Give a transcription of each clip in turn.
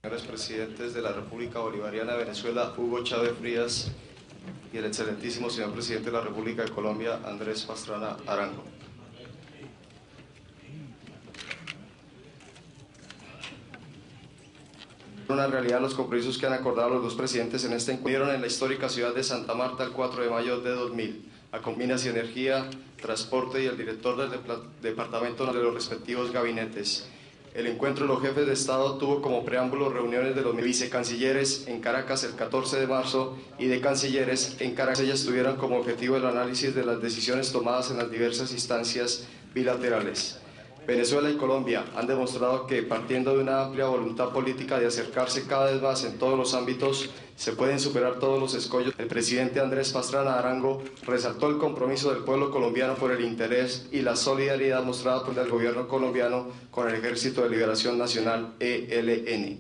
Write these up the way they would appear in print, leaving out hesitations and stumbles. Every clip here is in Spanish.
Señores presidentes de la República Bolivariana de Venezuela, Hugo Chávez Frías, y el excelentísimo señor presidente de la República de Colombia, Andrés Pastrana Arango. Una realidad los compromisos que han acordado los dos presidentes en este encuentro en la histórica ciudad de Santa Marta el 4 de mayo de 2000, a Minas y Energía, Transporte y el director del departamento de los respectivos gabinetes. El encuentro de los jefes de Estado tuvo como preámbulo reuniones de los vicecancilleres en Caracas el 14 de marzo y de cancilleres en Caracas. Ellas tuvieron como objetivo el análisis de las decisiones tomadas en las diversas instancias bilaterales. Venezuela y Colombia han demostrado que, partiendo de una amplia voluntad política de acercarse cada vez más en todos los ámbitos, se pueden superar todos los escollos. El presidente Andrés Pastrana Arango resaltó el compromiso del pueblo colombiano por el interés y la solidaridad mostrada por el gobierno colombiano con el Ejército de Liberación Nacional, ELN.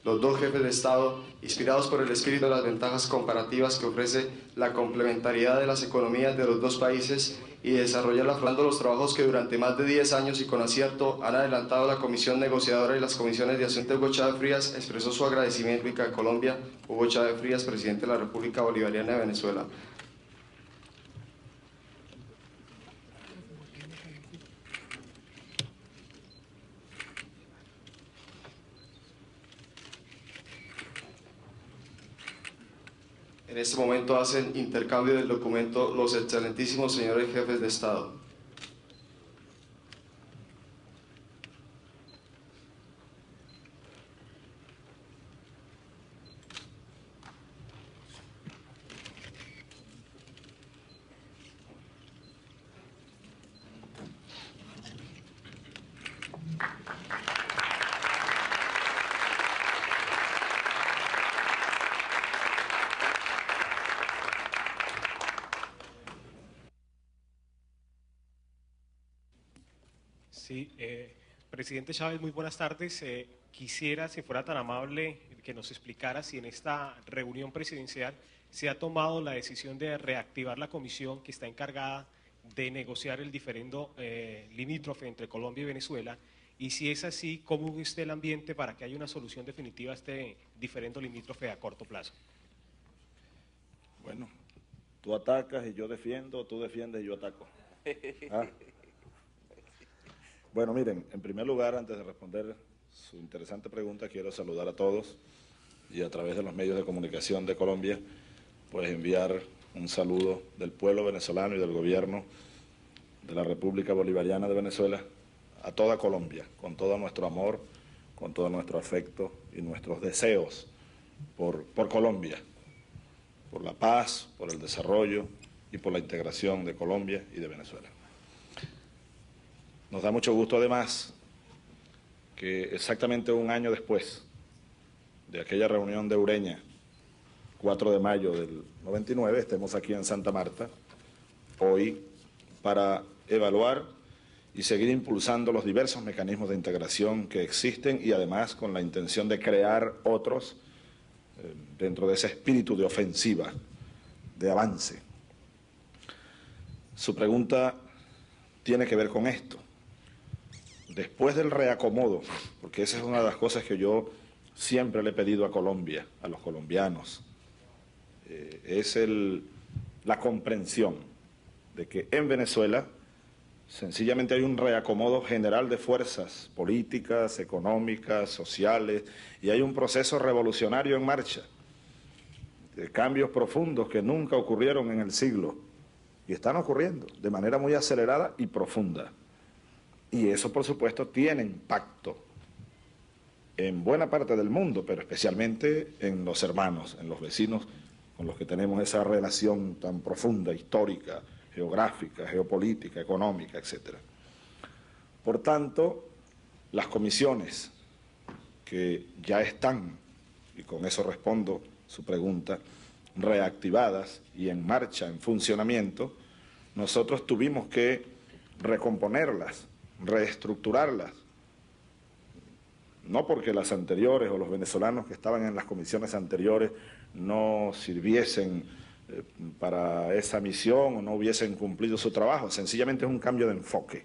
Los dos jefes de Estado, inspirados por el espíritu de las ventajas comparativas que ofrece la complementariedad de las economías de los dos países y desarrollar afrontando los trabajos que durante más de 10 años y con acierto han adelantado la Comisión Negociadora y las Comisiones de Asuntos. Hugo Chávez Frías expresó su agradecimiento a Colombia. Hugo Chávez Frías, presidente de la República Bolivariana de Venezuela. En este momento hacen intercambio del documento los excelentísimos señores jefes de Estado. Sí, presidente Chávez, muy buenas tardes. Quisiera, si fuera tan amable, que nos explicara si en esta reunión presidencial se ha tomado la decisión de reactivar la comisión que está encargada de negociar el diferendo limítrofe entre Colombia y Venezuela, y si es así, ¿cómo ve usted el ambiente para que haya una solución definitiva a este diferendo limítrofe a corto plazo? Bueno, tú atacas y yo defiendo, tú defiendes y yo ataco. ¿Ah? Bueno, miren, en primer lugar, antes de responder su interesante pregunta, quiero saludar a todos y a través de los medios de comunicación de Colombia, pues enviar un saludo del pueblo venezolano y del gobierno de la República Bolivariana de Venezuela a toda Colombia, con todo nuestro amor, con todo nuestro afecto y nuestros deseos por Colombia, por la paz, por el desarrollo y por la integración de Colombia y de Venezuela. Nos da mucho gusto además que exactamente un año después de aquella reunión de Ureña, 4 de mayo del 99, estemos aquí en Santa Marta, hoy, para evaluar y seguir impulsando los diversos mecanismos de integración que existen y además con la intención de crear otros dentro de ese espíritu de ofensiva, de avance. Su pregunta tiene que ver con esto. Después del reacomodo, porque esa es una de las cosas que yo siempre le he pedido a Colombia, a los colombianos, es la comprensión de que en Venezuela sencillamente hay un reacomodo general de fuerzas políticas, económicas, sociales, y hay un proceso revolucionario en marcha, de cambios profundos que nunca ocurrieron en el siglo, y están ocurriendo de manera muy acelerada y profunda. Y eso, por supuesto, tiene impacto en buena parte del mundo, pero especialmente en los hermanos, en los vecinos con los que tenemos esa relación tan profunda, histórica, geográfica, geopolítica, económica, etc. Por tanto, las comisiones que ya están, y con eso respondo su pregunta, reactivadas y en marcha, en funcionamiento, nosotros tuvimos que recomponerlas, reestructurarlas, no porque las anteriores o los venezolanos que estaban en las comisiones anteriores no sirviesen para esa misión o no hubiesen cumplido su trabajo, sencillamente es un cambio de enfoque,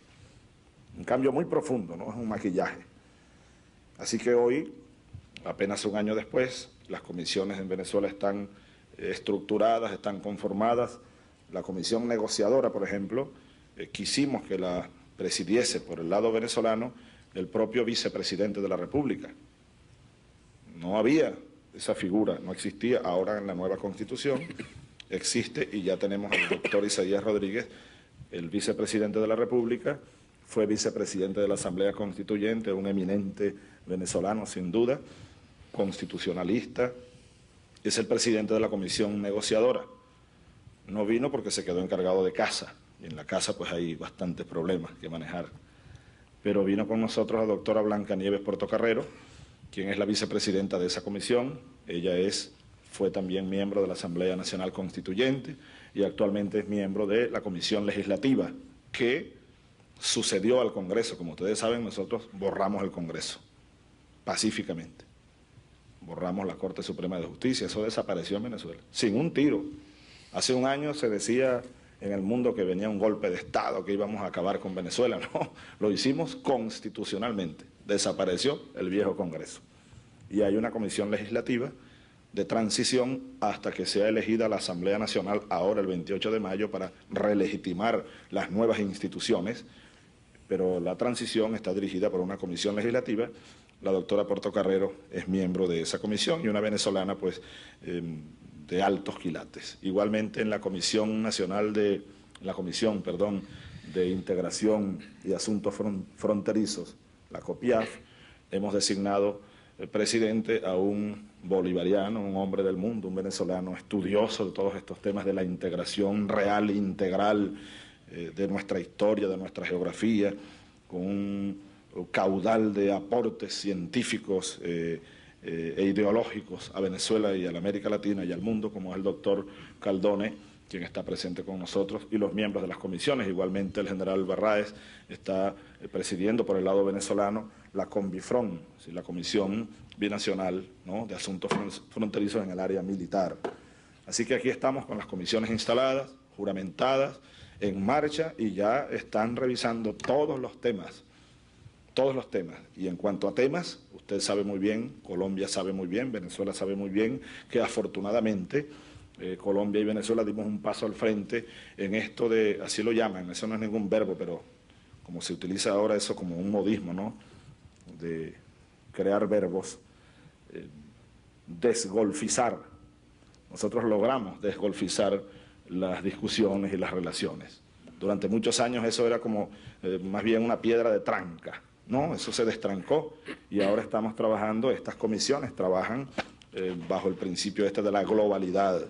un cambio muy profundo, no es un maquillaje. Así que hoy apenas un año después, las comisiones en Venezuela están estructuradas, están conformadas. La comisión negociadora, por ejemplo, quisimos que la presidiese por el lado venezolano el propio vicepresidente de la República. No había esa figura, no existía. Ahora en la nueva Constitución existe y ya tenemos al doctor Isaías Rodríguez, el vicepresidente de la República, fue vicepresidente de la Asamblea Constituyente, un eminente venezolano sin duda, constitucionalista, es el presidente de la comisión negociadora. No vino porque se quedó encargado de casa, y en la casa pues hay bastantes problemas que manejar. Pero vino con nosotros la doctora Blanca Nieves Portocarrero, quien es la vicepresidenta de esa comisión. Ella fue también miembro de la Asamblea Nacional Constituyente y actualmente es miembro de la Comisión Legislativa, que sucedió al Congreso. Como ustedes saben, nosotros borramos el Congreso, pacíficamente. Borramos la Corte Suprema de Justicia, eso desapareció en Venezuela, sin un tiro. Hace un año se decía en el mundo que venía un golpe de Estado, que íbamos a acabar con Venezuela. No, lo hicimos constitucionalmente, desapareció el viejo Congreso. Y hay una comisión legislativa de transición hasta que sea elegida la Asamblea Nacional ahora el 28 de mayo para relegitimar las nuevas instituciones, pero la transición está dirigida por una comisión legislativa. La doctora Portocarrero es miembro de esa comisión y una venezolana pues de altos quilates. Igualmente en la Comisión Nacional de Integración y Asuntos Fronterizos, la COPIAF, hemos designado presidente a un bolivariano, un hombre del mundo, un venezolano estudioso de todos estos temas de la integración real e integral de nuestra historia, de nuestra geografía, con un caudal de aportes científicos e ideológicos a Venezuela y a la América Latina y al mundo, como es el doctor Caldone, quien está presente con nosotros, y los miembros de las comisiones. Igualmente el general Barraez está presidiendo por el lado venezolano la CONBIFRON, la Comisión Binacional, ¿no?, de Asuntos Fronterizos en el área militar. Así que aquí estamos con las comisiones instaladas, juramentadas, en marcha, y ya están revisando todos los temas. Y en cuanto a temas, usted sabe muy bien, Colombia sabe muy bien, Venezuela sabe muy bien, que afortunadamente Colombia y Venezuela dimos un paso al frente en esto de, así lo llaman, eso no es ningún verbo, pero como se utiliza ahora eso como un modismo, ¿no?, de crear verbos, desgolfizar. Nosotros logramos desgolfizar las discusiones y las relaciones. Durante muchos años eso era como más bien una piedra de tranca, ¿no? Eso se destrancó y ahora estamos trabajando, estas comisiones trabajan bajo el principio de la globalidad.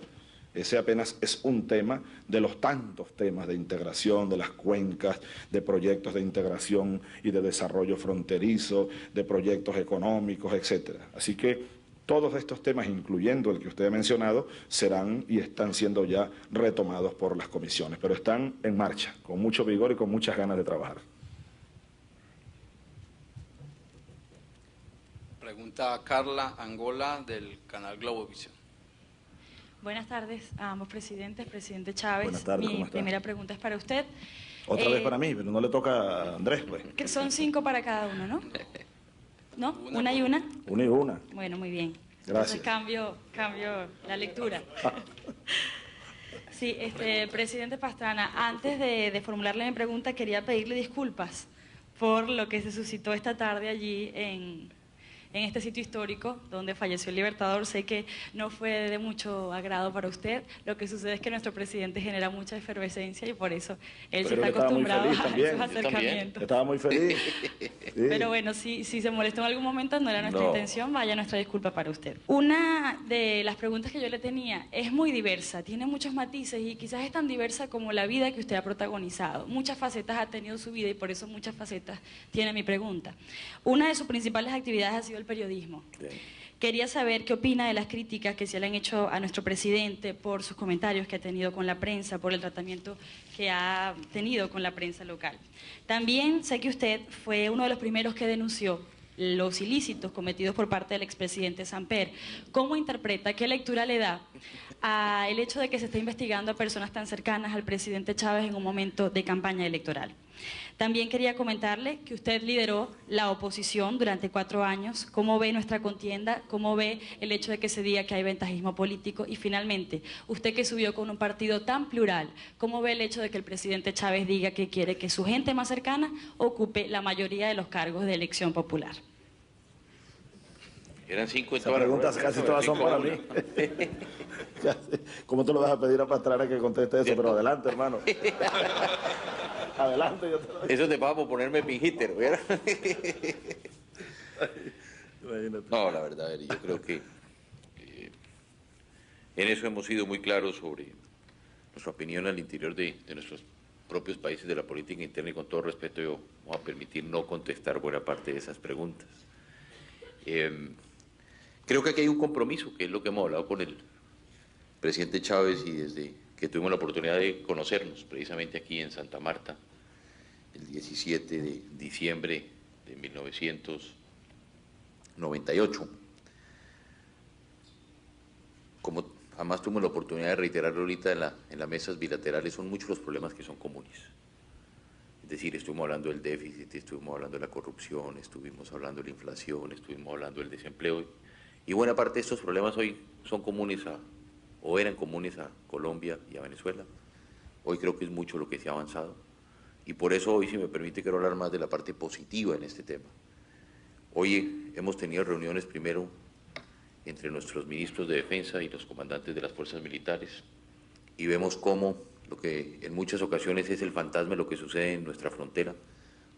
Ese apenas es un tema de los tantos temas de integración, de las cuencas, de proyectos de integración y de desarrollo fronterizo, de proyectos económicos, etcétera. Así que todos estos temas, incluyendo el que usted ha mencionado, serán y están siendo ya retomados por las comisiones, pero están en marcha, con mucho vigor y con muchas ganas de trabajar. Pregunta Carla Angola del canal Globovisión. Buenas tardes a ambos presidentes. Presidente Chávez, Buenas tardes, ¿cómo mi está? primera pregunta es para usted. Otra vez para mí, pero no le toca a Andrés, pues. Que son 5 para cada uno, ¿no? ¿No? ¿Una y una? Una y una. Bueno, muy bien. Gracias. Entonces cambio la lectura. Sí, presidente Pastrana, antes de formularle mi pregunta, quería pedirle disculpas por lo que se suscitó esta tarde allí en este sitio histórico donde falleció el Libertador. Sé que no fue de mucho agrado para usted. Lo que sucede es que nuestro presidente genera mucha efervescencia y por eso él se está acostumbrado a esos acercamientos. Estaba muy feliz. Sí. Pero bueno, si se molestó en algún momento, no era nuestra No. intención, vaya nuestra disculpa para usted. Una de las preguntas que yo le tenía es muy diversa, tiene muchos matices y quizás es tan diversa como la vida que usted ha protagonizado. Muchas facetas ha tenido su vida y por eso muchas facetas tiene mi pregunta. Una de sus principales actividades ha sido el periodismo. Bien. Quería saber qué opina de las críticas que se le han hecho a nuestro presidente por sus comentarios que ha tenido con la prensa, por el tratamiento que ha tenido con la prensa local. También sé que usted fue uno de los primeros que denunció los ilícitos cometidos por parte del expresidente Samper. ¿Cómo interpreta, qué lectura le da al hecho de que se esté investigando a personas tan cercanas al presidente Chávez en un momento de campaña electoral. También quería comentarle que usted lideró la oposición durante 4 años. ¿Cómo ve nuestra contienda? ¿Cómo ve el hecho de que se diga que hay ventajismo político? Y finalmente, usted que subió con un partido tan plural, ¿cómo ve el hecho de que el presidente Chávez diga que quiere que su gente más cercana ocupe la mayoría de los cargos de elección popular? Eran 5 en Esas todas las preguntas ruedas, casi todas son para mí. ¿Cómo tú le vas a pedir a Pastrana que conteste eso? Pero adelante, hermano. Adelante, yo te lo digo. Eso te pasa por ponerme pinjíter, ¿verdad? No, la verdad, Eri, yo creo que en eso hemos sido muy claros sobre nuestra opinión al interior de nuestros propios países de la política interna, y con todo respeto yo voy a permitir no contestar buena parte de esas preguntas. Creo que aquí hay un compromiso, que es lo que hemos hablado con el presidente Chávez, y desde que tuvimos la oportunidad de conocernos precisamente aquí en Santa Marta, el 17 de diciembre de 1998. Como además tuvimos la oportunidad de reiterarlo ahorita en las mesas bilaterales, son muchos los problemas que son comunes. Es decir, estuvimos hablando del déficit, estuvimos hablando de la corrupción, estuvimos hablando de la inflación, estuvimos hablando del desempleo, y buena parte de estos problemas hoy son comunes o eran comunes a Colombia y a Venezuela. Hoy creo que es mucho lo que se ha avanzado, y por eso hoy, si me permite, quiero hablar más de la parte positiva en este tema. Hoy hemos tenido reuniones primero entre nuestros ministros de Defensa y los comandantes de las fuerzas militares, y vemos cómo lo que en muchas ocasiones es el fantasma de lo que sucede en nuestra frontera,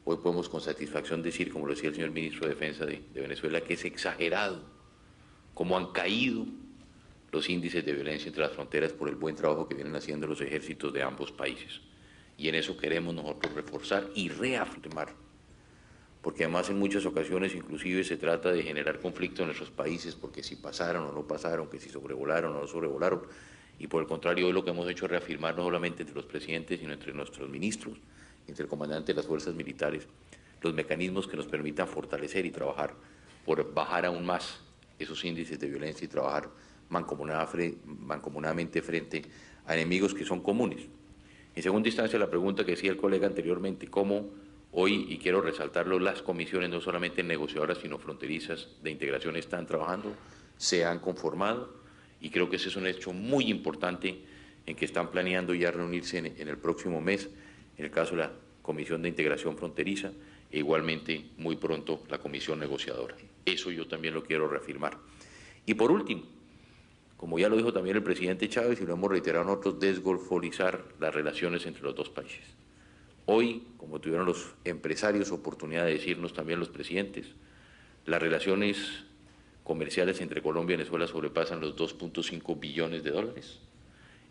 hoy podemos con satisfacción decir, como lo decía el señor ministro de Defensa de Venezuela, que es exagerado cómo han caído los índices de violencia entre las fronteras por el buen trabajo que vienen haciendo los ejércitos de ambos países. Y en eso queremos nosotros reforzar y reafirmar, porque además en muchas ocasiones inclusive se trata de generar conflicto en nuestros países, porque si pasaron o no pasaron, que si sobrevolaron o no sobrevolaron, y por el contrario hoy lo que hemos hecho es reafirmar no solamente entre los presidentes, sino entre nuestros ministros, entre el comandante de las fuerzas militares, los mecanismos que nos permitan fortalecer y trabajar por bajar aún más esos índices de violencia y trabajar mancomunadamente frente a enemigos que son comunes. En segunda instancia, la pregunta que decía el colega anteriormente, cómo hoy, y quiero resaltarlo, las comisiones no solamente negociadoras sino fronterizas de integración están trabajando, se han conformado, y creo que ese es un hecho muy importante en que están planeando ya reunirse en el próximo mes, en el caso de la Comisión de Integración Fronteriza, e igualmente muy pronto la Comisión Negociadora. Eso yo también lo quiero reafirmar. Y por último, como ya lo dijo también el presidente Chávez y lo hemos reiterado nosotros, desgolfolizar las relaciones entre los dos países. Hoy, como tuvieron los empresarios oportunidad de decirnos también los presidentes, las relaciones comerciales entre Colombia y Venezuela sobrepasan los 2.5 billones de dólares.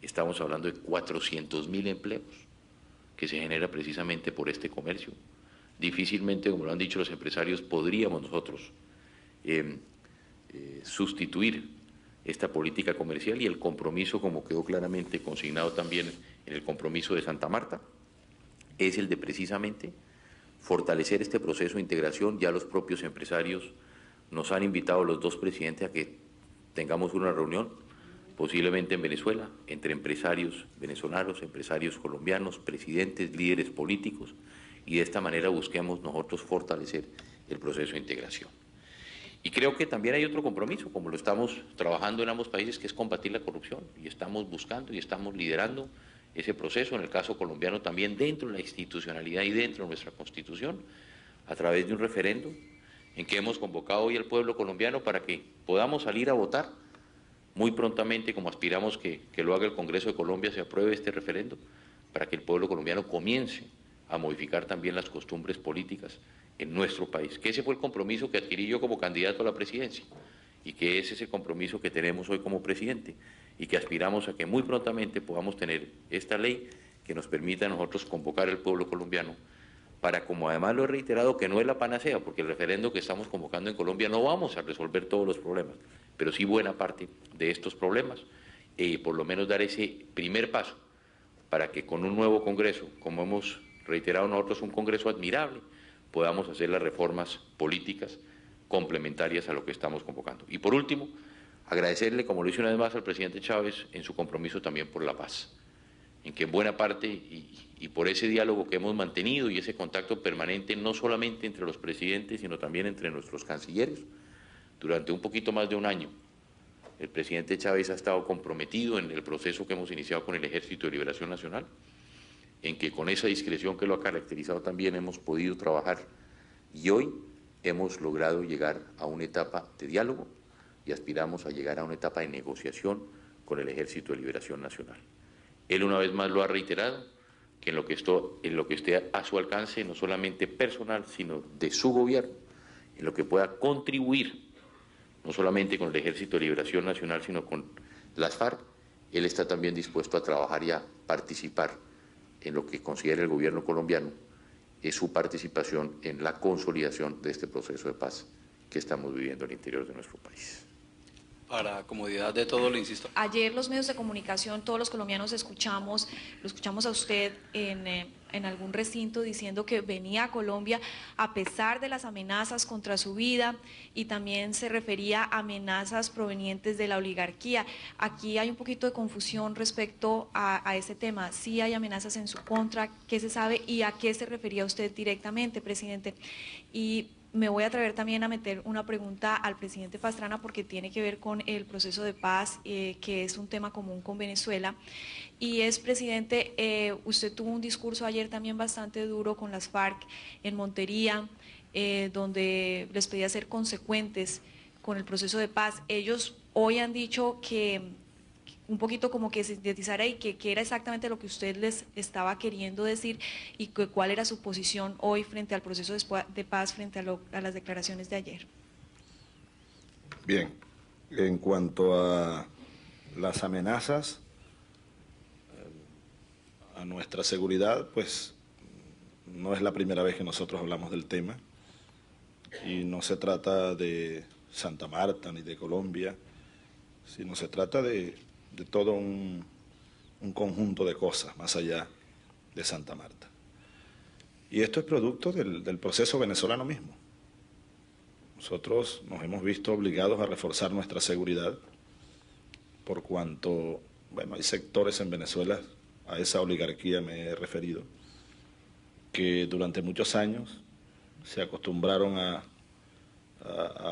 Estamos hablando de 400.000 empleos que se genera precisamente por este comercio. Difícilmente, como lo han dicho los empresarios, podríamos nosotros sustituir esta política comercial, y el compromiso, como quedó claramente consignado también en el compromiso de Santa Marta, es el de precisamente fortalecer este proceso de integración. Ya los propios empresarios nos han invitado a los dos presidentes a que tengamos una reunión, posiblemente en Venezuela, entre empresarios venezolanos, empresarios colombianos, presidentes, líderes políticos, y de esta manera busquemos nosotros fortalecer el proceso de integración. Y creo que también hay otro compromiso, como lo estamos trabajando en ambos países, que es combatir la corrupción, y estamos buscando y estamos liderando ese proceso, en el caso colombiano también dentro de la institucionalidad y dentro de nuestra Constitución, a través de un referendo en que hemos convocado hoy al pueblo colombiano para que podamos salir a votar muy prontamente, como aspiramos que lo haga el Congreso de Colombia, se apruebe este referendo, para que el pueblo colombiano comience a modificar también las costumbres políticas en nuestro país, que ese fue el compromiso que adquirí yo como candidato a la presidencia, y que ese es el compromiso que tenemos hoy como presidente, y que aspiramos a que muy prontamente podamos tener esta ley que nos permita a nosotros convocar al pueblo colombiano para, como además lo he reiterado, que no es la panacea, porque el referendo que estamos convocando en Colombia no vamos a resolver todos los problemas, pero sí buena parte de estos problemas, y por lo menos dar ese primer paso para que con un nuevo Congreso, como hemos reiterado nosotros, un Congreso admirable, podamos hacer las reformas políticas complementarias a lo que estamos convocando. Y por último, Agradecerle, como lo hice una vez más, al presidente Chávez en su compromiso también por la paz, en que en buena parte y por ese diálogo que hemos mantenido y ese contacto permanente, no solamente entre los presidentes, sino también entre nuestros cancilleres, durante un poquito más de un año, el presidente Chávez ha estado comprometido en el proceso que hemos iniciado con el Ejército de Liberación Nacional, en que con esa discreción que lo ha caracterizado también hemos podido trabajar y hoy hemos logrado llegar a una etapa de diálogo y aspiramos a llegar a una etapa de negociación con el Ejército de Liberación Nacional. Él una vez más lo ha reiterado, que en lo que esté a su alcance, no solamente personal, sino de su gobierno, en lo que pueda contribuir, no solamente con el Ejército de Liberación Nacional, sino con las FARC, él está también dispuesto a trabajar y a participar en lo que considera el gobierno colombiano, es su participación en la consolidación de este proceso de paz que estamos viviendo al interior de nuestro país. Para comodidad de todos, le insisto. Ayer los medios de comunicación, todos los colombianos lo escuchamos a usted en algún recinto diciendo que venía a Colombia a pesar de las amenazas contra su vida y también se refería a amenazas provenientes de la oligarquía. Aquí hay un poquito de confusión respecto a ese tema. ¿Sí hay amenazas en su contra? ¿Qué se sabe y a qué se refería usted directamente, presidente? Y me voy a atrever también a meter una pregunta al presidente Pastrana porque tiene que ver con el proceso de paz, que es un tema común con Venezuela. Y es, presidente, usted tuvo un discurso ayer también bastante duro con las FARC en Montería, donde les pedía ser consecuentes con el proceso de paz. Ellos hoy han dicho que un poquito como que sintetizara y que era exactamente lo que usted les estaba queriendo decir y cuál era su posición hoy frente al proceso de paz, frente a las declaraciones de ayer. Bien, en cuanto a las amenazas a nuestra seguridad, pues no es la primera vez que nosotros hablamos del tema y no se trata de Santa Marta ni de Colombia, sino se trata de todo un conjunto de cosas más allá de Santa Marta. Y esto es producto del proceso venezolano mismo. Nosotros nos hemos visto obligados a reforzar nuestra seguridad por cuanto, bueno, hay sectores en Venezuela, a esa oligarquía me he referido, que durante muchos años se acostumbraron a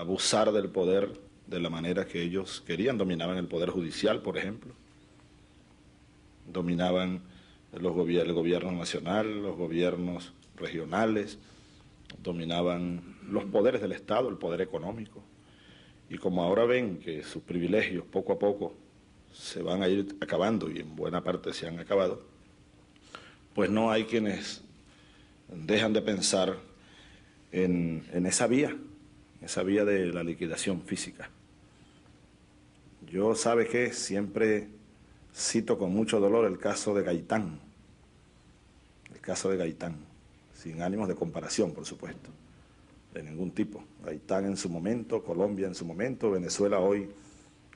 abusar del poder de la manera que ellos querían. Dominaban el poder judicial, por ejemplo, dominaban el gobierno nacional, los gobiernos regionales, dominaban los poderes del Estado, el poder económico. Y como ahora ven que sus privilegios poco a poco se van a ir acabando y en buena parte se han acabado, pues no hay quienes dejan de pensar en esa vía de la liquidación física. Yo, ¿sabe qué? Siempre cito con mucho dolor el caso de Gaitán, sin ánimos de comparación, por supuesto, de ningún tipo. Gaitán en su momento, Colombia en su momento, Venezuela hoy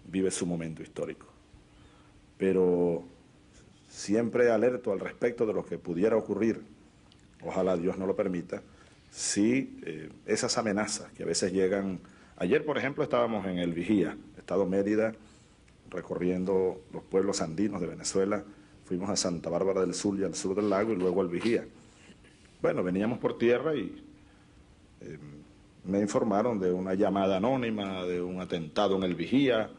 vive su momento histórico. Pero siempre alerto al respecto de lo que pudiera ocurrir, ojalá Dios no lo permita, si esas amenazas que a veces llegan. Ayer, por ejemplo, estábamos en el Vigía, Estado Mérida, recorriendo los pueblos andinos de Venezuela, fuimos a Santa Bárbara del Sur y al sur del lago y luego al Vigía. Bueno, veníamos por tierra y me informaron de una llamada anónima, de un atentado en el Vigía.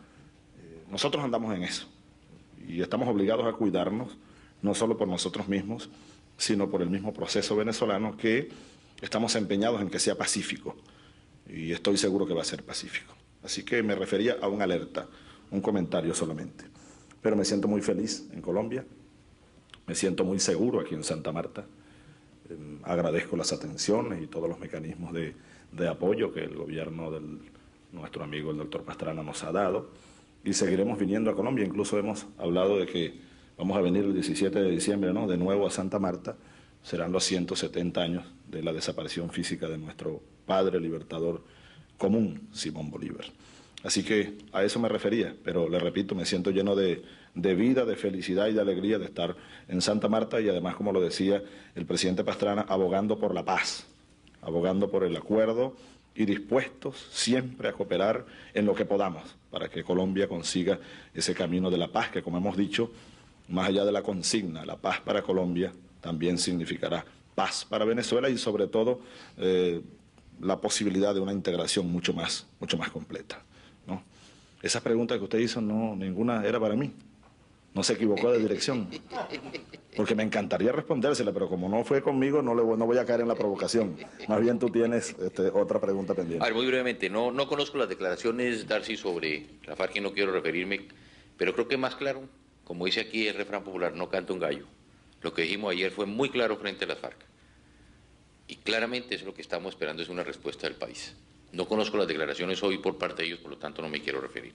Nosotros andamos en eso y estamos obligados a cuidarnos, no solo por nosotros mismos, sino por el mismo proceso venezolano que estamos empeñados en que sea pacífico. Y estoy seguro que va a ser pacífico. Así que me refería a una alerta, un comentario solamente. Pero me siento muy feliz en Colombia, me siento muy seguro aquí en Santa Marta. Agradezco las atenciones y todos los mecanismos de apoyo que el gobierno de nuestro amigo el doctor Pastrana nos ha dado. Y seguiremos viniendo a Colombia, incluso hemos hablado de que vamos a venir el 17 de diciembre, ¿no?, de nuevo a Santa Marta. Serán los 170 años de la desaparición física de nuestro padre libertador común, Simón Bolívar. Así que a eso me refería, pero le repito, me siento lleno de vida, de felicidad y de alegría de estar en Santa Marta y además, como lo decía el presidente Pastrana, abogando por la paz, abogando por el acuerdo y dispuestos siempre a cooperar en lo que podamos para que Colombia consiga ese camino de la paz que, como hemos dicho, más allá de la consigna, la paz para Colombia también significará paz para Venezuela y sobre todo la posibilidad de una integración mucho más completa, ¿no? Esa pregunta que usted hizo, no, ninguna era para mí. No se equivocó de dirección. Porque me encantaría respondérsela, pero como no fue conmigo, no voy a caer en la provocación. Más bien tú tienes otra pregunta pendiente. A ver, muy brevemente, no conozco las declaraciones, Darcy, sobre la FARC y no quiero referirme, pero creo que más claro, como dice aquí el refrán popular, no canta un gallo. Lo que dijimos ayer fue muy claro frente a las FARC. Y claramente es lo que estamos esperando, es una respuesta del país. No conozco las declaraciones hoy por parte de ellos, por lo tanto no me quiero referir.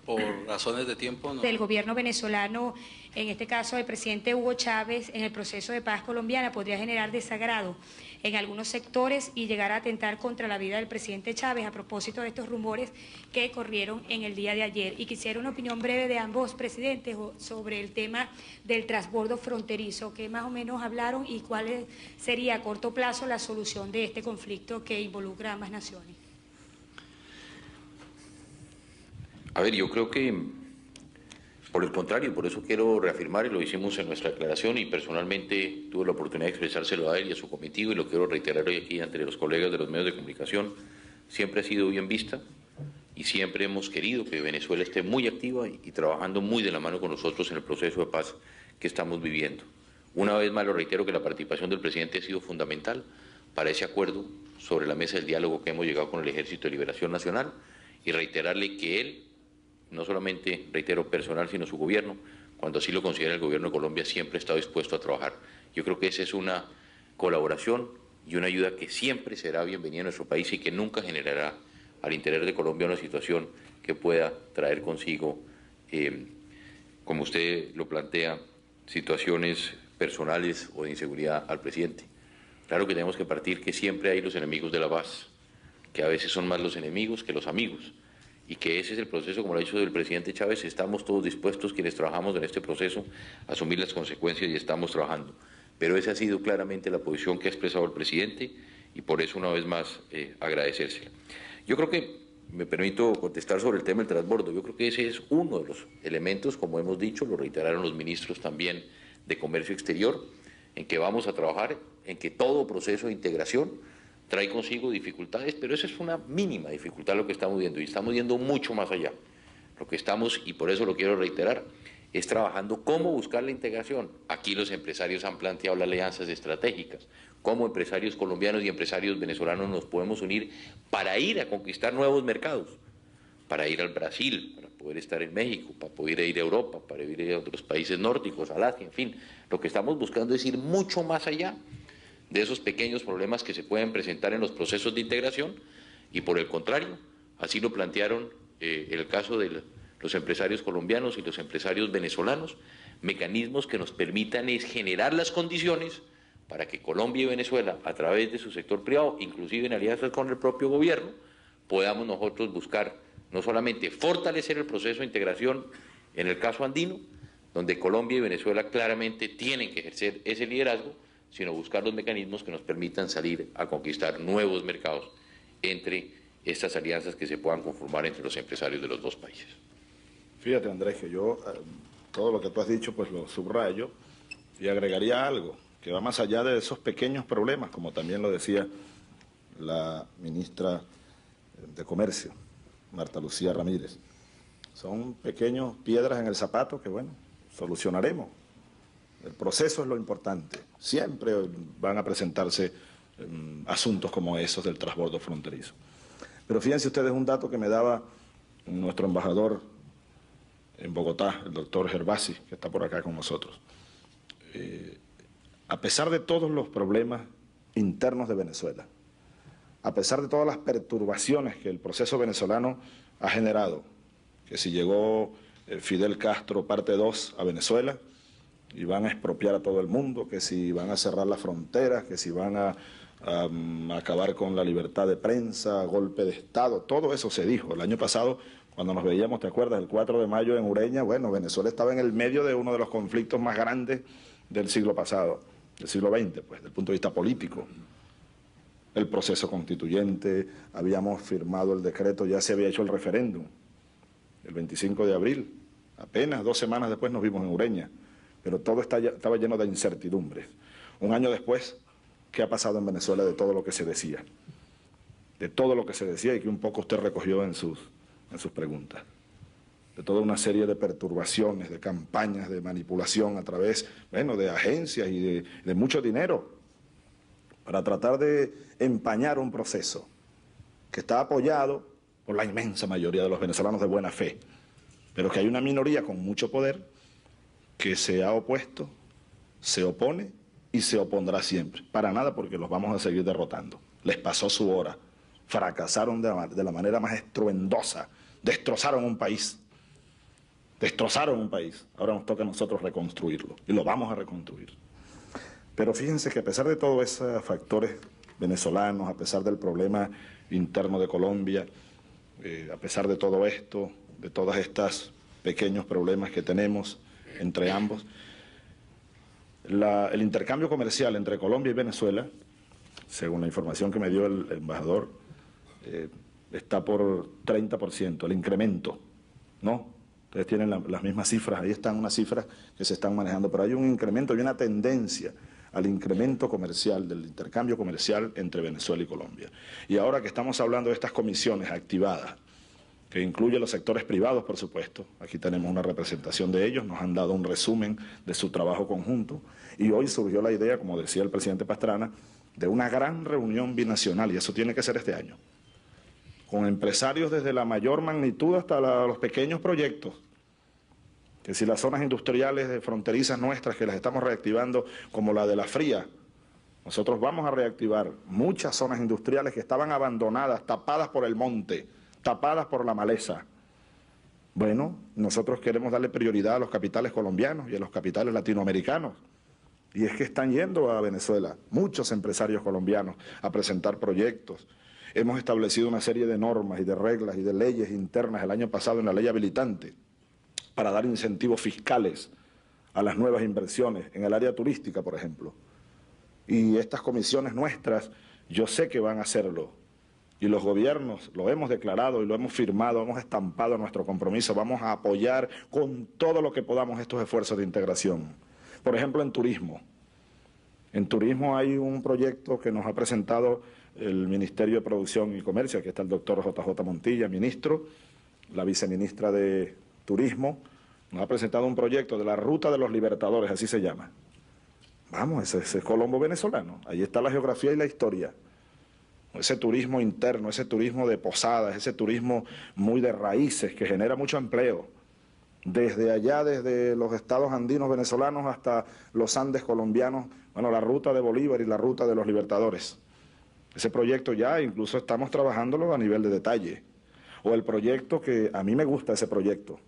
Por razones de tiempo, no. Del gobierno venezolano, en este caso el presidente Hugo Chávez, en el proceso de paz colombiana podría generar desagrado en algunos sectores y llegar a atentar contra la vida del presidente Chávez a propósito de estos rumores que corrieron en el día de ayer. Y quisiera una opinión breve de ambos presidentes sobre el tema del transbordo fronterizo, que más o menos hablaron y cuál sería a corto plazo la solución de este conflicto que involucra a ambas naciones. A ver, yo creo que, por el contrario, por eso quiero reafirmar, y lo hicimos en nuestra declaración, y personalmente tuve la oportunidad de expresárselo a él y a su comitivo, y lo quiero reiterar hoy aquí ante los colegas de los medios de comunicación, siempre ha sido bien vista, y siempre hemos querido que Venezuela esté muy activa y trabajando muy de la mano con nosotros en el proceso de paz que estamos viviendo. Una vez más lo reitero que la participación del presidente ha sido fundamental para ese acuerdo sobre la mesa del diálogo que hemos llegado con el Ejército de Liberación Nacional, y reiterarle que él, no solamente, reitero, personal, sino su gobierno, cuando así lo considera el gobierno de Colombia, siempre ha estado dispuesto a trabajar. Yo creo que esa es una colaboración y una ayuda que siempre será bienvenida en nuestro país y que nunca generará al interior de Colombia una situación que pueda traer consigo, como usted lo plantea, situaciones personales o de inseguridad al presidente. Claro que tenemos que partir que siempre hay los enemigos de la paz, que a veces son más los enemigos que los amigos, y que ese es el proceso, como lo ha dicho el presidente Chávez, estamos todos dispuestos, quienes trabajamos en este proceso, a asumir las consecuencias y estamos trabajando. Pero esa ha sido claramente la posición que ha expresado el presidente y por eso una vez más agradecérsela. Yo creo que, me permito contestar sobre el tema del transbordo, yo creo que ese es uno de los elementos, como hemos dicho, lo reiteraron los ministros también de Comercio Exterior, en que vamos a trabajar, en que todo proceso de integración trae consigo dificultades, pero esa es una mínima dificultad lo que estamos viendo, y estamos viendo mucho más allá. Lo que estamos, y por eso lo quiero reiterar, es trabajando cómo buscar la integración. Aquí los empresarios han planteado las alianzas estratégicas, cómo empresarios colombianos y empresarios venezolanos nos podemos unir para ir a conquistar nuevos mercados, para ir al Brasil, para poder estar en México, para poder ir a Europa, para ir a otros países nórdicos, al Asia, en fin. Lo que estamos buscando es ir mucho más allá de esos pequeños problemas que se pueden presentar en los procesos de integración, y por el contrario, así lo plantearon el caso de los empresarios colombianos y los empresarios venezolanos, mecanismos que nos permitan es generar las condiciones para que Colombia y Venezuela, a través de su sector privado, inclusive en alianzas con el propio gobierno, podamos nosotros buscar no solamente fortalecer el proceso de integración en el caso andino, donde Colombia y Venezuela claramente tienen que ejercer ese liderazgo, sino buscar los mecanismos que nos permitan salir a conquistar nuevos mercados entre estas alianzas que se puedan conformar entre los empresarios de los dos países. Fíjate, Andrés, que yo todo lo que tú has dicho pues lo subrayo y agregaría algo que va más allá de esos pequeños problemas, como también lo decía la ministra de Comercio, Marta Lucía Ramírez. Son pequeñas piedras en el zapato que, bueno, solucionaremos. El proceso es lo importante. Siempre van a presentarse asuntos como esos del transbordo fronterizo. Pero fíjense ustedes un dato que me daba nuestro embajador en Bogotá, el doctor Gervasi, que está por acá con nosotros. A pesar de todos los problemas internos de Venezuela, a pesar de todas las perturbaciones que el proceso venezolano ha generado, que si llegó Fidel Castro parte 2 a Venezuela, y van a expropiar a todo el mundo, que si van a cerrar las fronteras, que si van a acabar con la libertad de prensa, golpe de Estado, todo eso se dijo. El año pasado, cuando nos veíamos, ¿te acuerdas? El 4 de mayo en Ureña, bueno, Venezuela estaba en el medio de uno de los conflictos más grandes del siglo pasado, del siglo XX, pues, desde el punto de vista político. el proceso constituyente, habíamos firmado el decreto, ya se había hecho el referéndum, el 25 de abril, apenas 2 semanas después nos vimos en Ureña, pero todo estaba lleno de incertidumbres. Un año después, ¿qué ha pasado en Venezuela de todo lo que se decía? De todo lo que se decía y que un poco usted recogió en sus preguntas. De toda una serie de perturbaciones, de campañas de manipulación a través, bueno, de agencias y de mucho dinero para tratar de empañar un proceso que está apoyado por la inmensa mayoría de los venezolanos de buena fe, pero que hay una minoría con mucho poder que se ha opuesto, se opone y se opondrá siempre. Para nada, porque los vamos a seguir derrotando. Les pasó su hora, fracasaron de la manera más estruendosa, destrozaron un país. Destrozaron un país, ahora nos toca a nosotros reconstruirlo, y lo vamos a reconstruir. Pero fíjense que a pesar de todos esos factores venezolanos, a pesar del problema interno de Colombia, a pesar de todo esto, de todos estos pequeños problemas que tenemos entre ambos, el intercambio comercial entre Colombia y Venezuela, según la información que me dio el embajador, está por 30%, el incremento, ¿no? Ustedes tienen las mismas cifras, ahí están unas cifras que se están manejando, pero hay un incremento y una tendencia al incremento comercial, del intercambio comercial entre Venezuela y Colombia. Y ahora que estamos hablando de estas comisiones activadas, que incluye los sectores privados, por supuesto, aquí tenemos una representación de ellos, nos han dado un resumen de su trabajo conjunto, y hoy surgió la idea, como decía el presidente Pastrana, de una gran reunión binacional, y eso tiene que ser este año, con empresarios desde la mayor magnitud hasta los pequeños proyectos, que si las zonas industriales fronterizas nuestras, que las estamos reactivando, como la de La Fría, nosotros vamos a reactivar muchas zonas industriales que estaban abandonadas, tapadas por el monte, tapadas por la maleza. Bueno, nosotros queremos darle prioridad a los capitales colombianos y a los capitales latinoamericanos. Y es que están yendo a Venezuela muchos empresarios colombianos a presentar proyectos. Hemos establecido una serie de normas y de reglas y de leyes internas el año pasado en la ley habilitante para dar incentivos fiscales a las nuevas inversiones en el área turística, por ejemplo. Y estas comisiones nuestras, yo sé que van a hacerlo. Y los gobiernos lo hemos declarado y lo hemos firmado, hemos estampado nuestro compromiso. Vamos a apoyar con todo lo que podamos estos esfuerzos de integración. Por ejemplo, en turismo. En turismo hay un proyecto que nos ha presentado el Ministerio de Producción y Comercio, aquí está el doctor JJ Montilla, ministro, la viceministra de Turismo, nos ha presentado un proyecto de la Ruta de los Libertadores, así se llama. Vamos, ese es Colombo venezolano, ahí está la geografía y la historia. Ese turismo interno, ese turismo de posadas, ese turismo muy de raíces que genera mucho empleo. Desde allá, desde los estados andinos venezolanos hasta los Andes colombianos, bueno, la ruta de Bolívar y la ruta de los Libertadores. Ese proyecto ya incluso estamos trabajándolo a nivel de detalle. O el proyecto que a mí me gusta ese proyecto.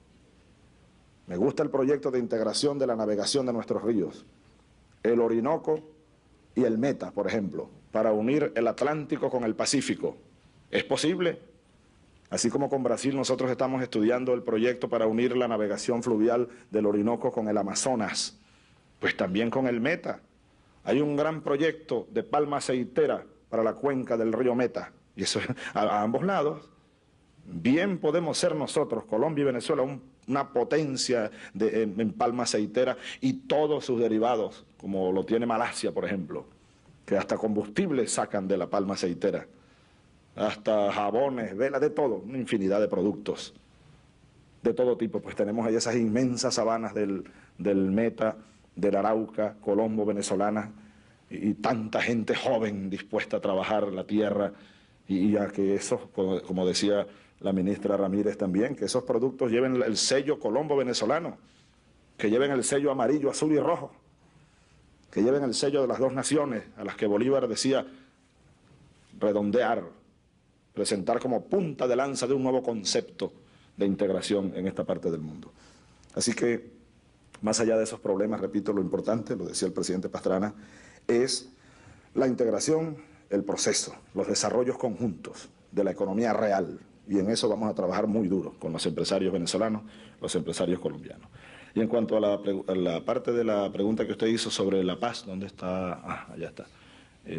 Me gusta el proyecto de integración de la navegación de nuestros ríos. El Orinoco y el Meta, por ejemplo, para unir el Atlántico con el Pacífico. ¿Es posible? Así como con Brasil nosotros estamos estudiando el proyecto para unir la navegación fluvial del Orinoco con el Amazonas, pues también con el Meta. Hay un gran proyecto de palma aceitera para la cuenca del río Meta, y eso a ambos lados. Bien podemos ser nosotros, Colombia y Venezuela, una potencia en palma aceitera y todos sus derivados, como lo tiene Malasia, por ejemplo, que hasta combustible sacan de la palma aceitera, hasta jabones, velas, de todo, una infinidad de productos de todo tipo. Pues tenemos ahí esas inmensas sabanas del Meta, del Arauca, Colombo, venezolana, y tanta gente joven dispuesta a trabajar la tierra, y a que eso, como decía la ministra Ramírez también, que esos productos lleven el sello Colombo venezolano, que lleven el sello amarillo, azul y rojo, que lleven el sello de las dos naciones, a las que Bolívar decía redondear, presentar como punta de lanza de un nuevo concepto de integración en esta parte del mundo. Así que, más allá de esos problemas, repito, lo importante, lo decía el presidente Pastrana, es la integración, el proceso, los desarrollos conjuntos de la economía real, y en eso vamos a trabajar muy duro con los empresarios venezolanos, los empresarios colombianos. Y en cuanto a la parte de la pregunta que usted hizo sobre la paz, ¿dónde está? Ah, allá está.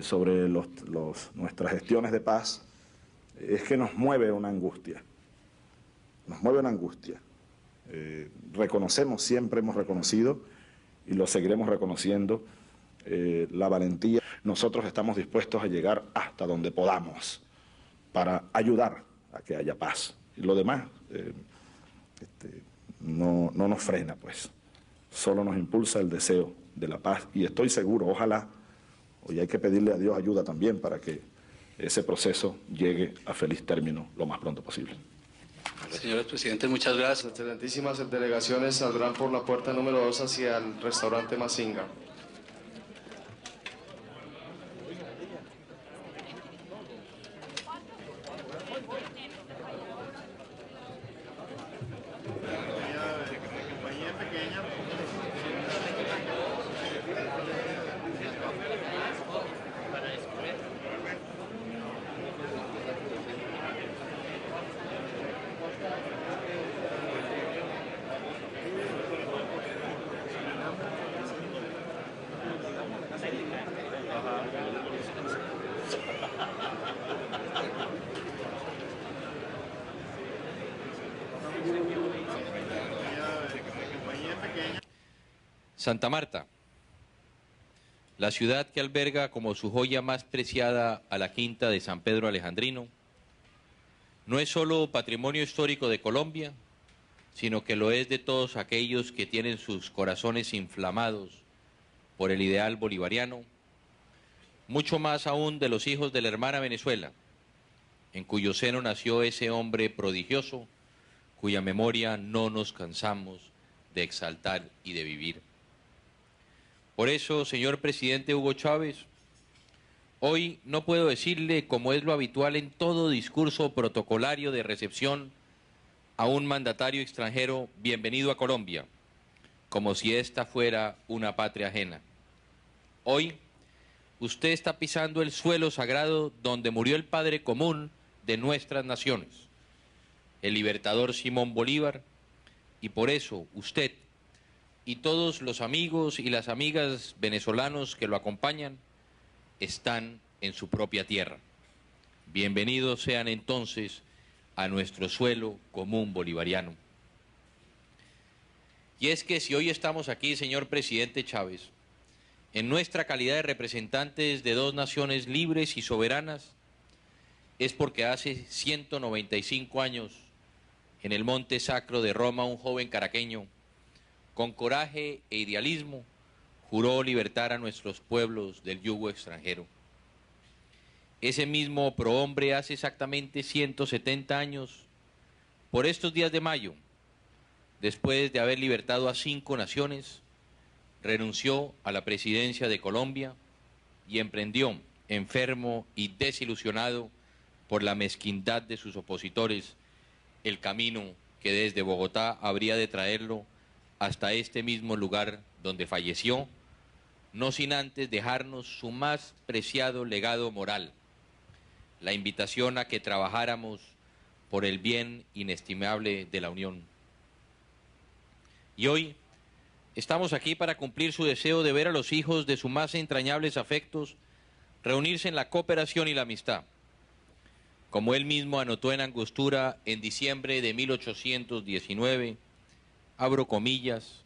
sobre nuestras gestiones de paz, es que nos mueve una angustia. Nos mueve una angustia. Reconocemos, siempre hemos reconocido y lo seguiremos reconociendo, la valentía. Nosotros estamos dispuestos a llegar hasta donde podamos para ayudar a que haya paz. Y lo demás no nos frena, pues. Solo nos impulsa el deseo de la paz y estoy seguro, ojalá, hoy hay que pedirle a Dios ayuda también para que ese proceso llegue a feliz término lo más pronto posible. Señores presidentes, muchas gracias. Las excelentísimas delegaciones saldrán por la puerta número 2 hacia el restaurante Mazinga. Santa Marta, la ciudad que alberga como su joya más preciada a la quinta de San Pedro Alejandrino, no es solo patrimonio histórico de Colombia, sino que lo es de todos aquellos que tienen sus corazones inflamados por el ideal bolivariano, mucho más aún de los hijos de la hermana Venezuela, en cuyo seno nació ese hombre prodigioso, cuya memoria no nos cansamos de exaltar y de vivir. Por eso, señor presidente Hugo Chávez, hoy no puedo decirle, como es lo habitual en todo discurso protocolario de recepción a un mandatario extranjero, bienvenido a Colombia, como si esta fuera una patria ajena. Hoy, usted está pisando el suelo sagrado donde murió el padre común de nuestras naciones, el libertador Simón Bolívar, y por eso usted y todos los amigos y las amigas venezolanos que lo acompañan están en su propia tierra. Bienvenidos sean entonces a nuestro suelo común bolivariano. Y es que si hoy estamos aquí, señor presidente Chávez, en nuestra calidad de representantes de dos naciones libres y soberanas, es porque hace 195 años, en el Monte Sacro de Roma, un joven caraqueño, con coraje e idealismo, juró libertar a nuestros pueblos del yugo extranjero. Ese mismo prohombre hace exactamente 170 años, por estos días de mayo, después de haber libertado a 5 naciones, renunció a la presidencia de Colombia y emprendió, enfermo y desilusionado por la mezquindad de sus opositores, el camino que desde Bogotá habría de traerlo hasta este mismo lugar donde falleció, no sin antes dejarnos su más preciado legado moral, la invitación a que trabajáramos por el bien inestimable de la Unión. Y hoy estamos aquí para cumplir su deseo de ver a los hijos de sus más entrañables afectos reunirse en la cooperación y la amistad. Como él mismo anotó en Angostura en diciembre de 1819, abro comillas,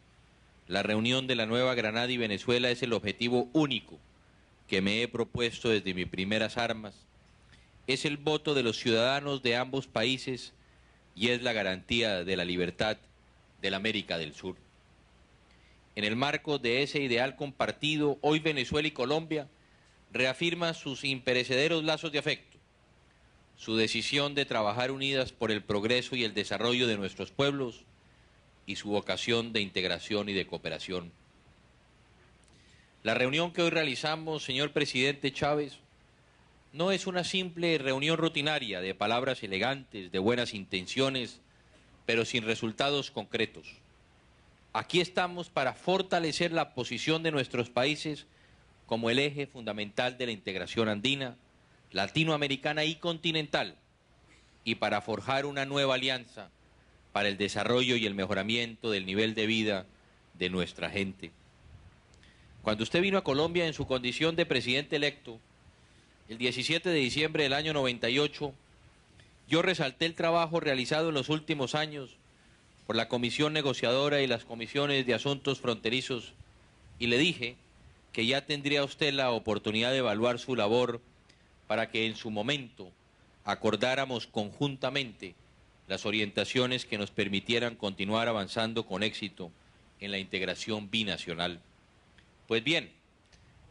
la reunión de la Nueva Granada y Venezuela es el objetivo único que me he propuesto desde mis primeras armas, es el voto de los ciudadanos de ambos países y es la garantía de la libertad de la América del Sur. En el marco de ese ideal compartido, hoy Venezuela y Colombia reafirman sus imperecederos lazos de afecto, su decisión de trabajar unidas por el progreso y el desarrollo de nuestros pueblos y su vocación de integración y de cooperación. La reunión que hoy realizamos, señor presidente Chávez, no es una simple reunión rutinaria de palabras elegantes, de buenas intenciones, pero sin resultados concretos. Aquí estamos para fortalecer la posición de nuestros países como el eje fundamental de la integración andina, latinoamericana y continental, y para forjar una nueva alianza para el desarrollo y el mejoramiento del nivel de vida de nuestra gente. Cuando usted vino a Colombia en su condición de presidente electo, el 17 de diciembre del año 98, yo resalté el trabajo realizado en los últimos años por la Comisión Negociadora y las Comisiones de Asuntos Fronterizos y le dije que ya tendría usted la oportunidad de evaluar su labor para que en su momento acordáramos conjuntamente las orientaciones que nos permitieran continuar avanzando con éxito en la integración binacional. Pues bien,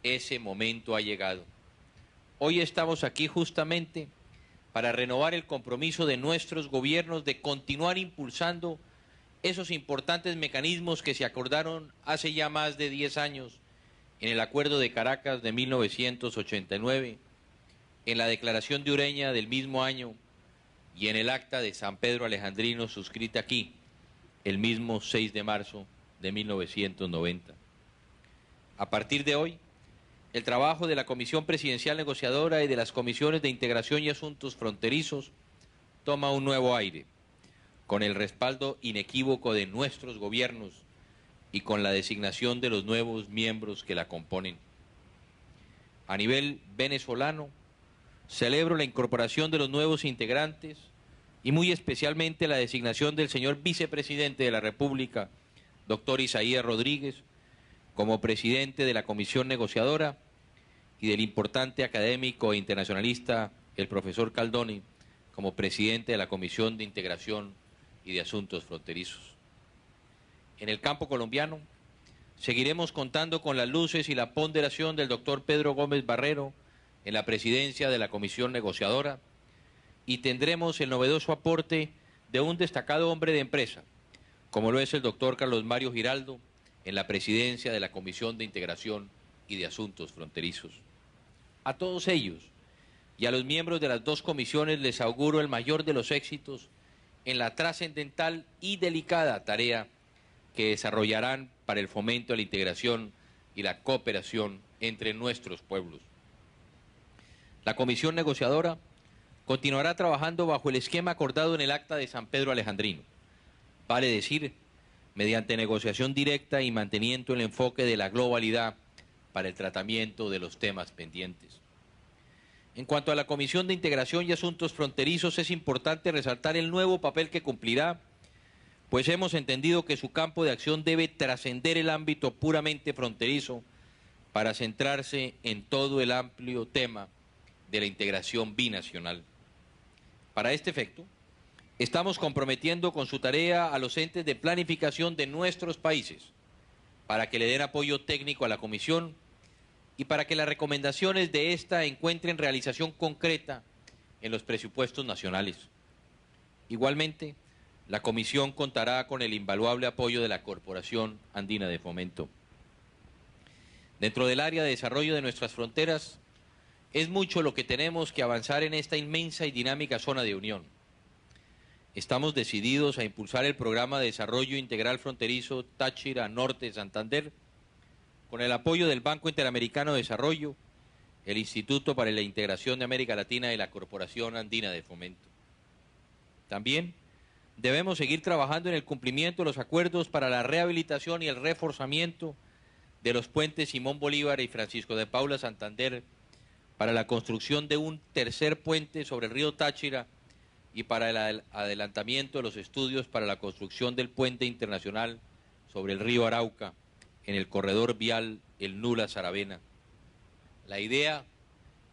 ese momento ha llegado. Hoy estamos aquí justamente para renovar el compromiso de nuestros gobiernos de continuar impulsando esos importantes mecanismos que se acordaron hace ya más de 10 años en el Acuerdo de Caracas de 1989, en la Declaración de Ureña del mismo año y en el Acta de San Pedro Alejandrino suscrita aquí el mismo 6 de marzo de 1990. A partir de hoy, el trabajo de la Comisión Presidencial Negociadora y de las Comisiones de Integración y Asuntos Fronterizos toma un nuevo aire, con el respaldo inequívoco de nuestros gobiernos y con la designación de los nuevos miembros que la componen. A nivel venezolano, celebro la incorporación de los nuevos integrantes y muy especialmente la designación del señor vicepresidente de la República, doctor Isaías Rodríguez, como presidente de la Comisión Negociadora y del importante académico e internacionalista, el profesor Caldoni, como presidente de la Comisión de Integración y de Asuntos Fronterizos. En el campo colombiano, seguiremos contando con las luces y la ponderación del doctor Pedro Gómez Barrero en la presidencia de la Comisión Negociadora y tendremos el novedoso aporte de un destacado hombre de empresa, como lo es el doctor Carlos Mario Giraldo, en la presidencia de la Comisión de Integración y de Asuntos Fronterizos. A todos ellos y a los miembros de las dos comisiones les auguro el mayor de los éxitos en la trascendental y delicada tarea que desarrollarán para el fomento de la integración y la cooperación entre nuestros pueblos. La Comisión Negociadora continuará trabajando bajo el esquema acordado en el Acta de San Pedro Alejandrino, vale decir, mediante negociación directa y manteniendo el enfoque de la globalidad para el tratamiento de los temas pendientes. En cuanto a la Comisión de Integración y Asuntos Fronterizos, es importante resaltar el nuevo papel que cumplirá, pues hemos entendido que su campo de acción debe trascender el ámbito puramente fronterizo para centrarse en todo el amplio tema de la integración binacional. Para este efecto, estamos comprometiendo con su tarea a los entes de planificación de nuestros países para que le den apoyo técnico a la Comisión y para que las recomendaciones de esta encuentren realización concreta en los presupuestos nacionales. Igualmente, la Comisión contará con el invaluable apoyo de la Corporación Andina de Fomento. Dentro del área de desarrollo de nuestras fronteras, es mucho lo que tenemos que avanzar en esta inmensa y dinámica zona de unión. Estamos decididos a impulsar el Programa de Desarrollo Integral Fronterizo Táchira Norte Santander, con el apoyo del Banco Interamericano de Desarrollo, el Instituto para la Integración de América Latina y la Corporación Andina de Fomento. También debemos seguir trabajando en el cumplimiento de los acuerdos para la rehabilitación y el reforzamiento de los puentes Simón Bolívar y Francisco de Paula Santander, para la construcción de un tercer puente sobre el río Táchira y para el adelantamiento de los estudios para la construcción del puente internacional sobre el río Arauca en el corredor vial El Nula-Saravena. La idea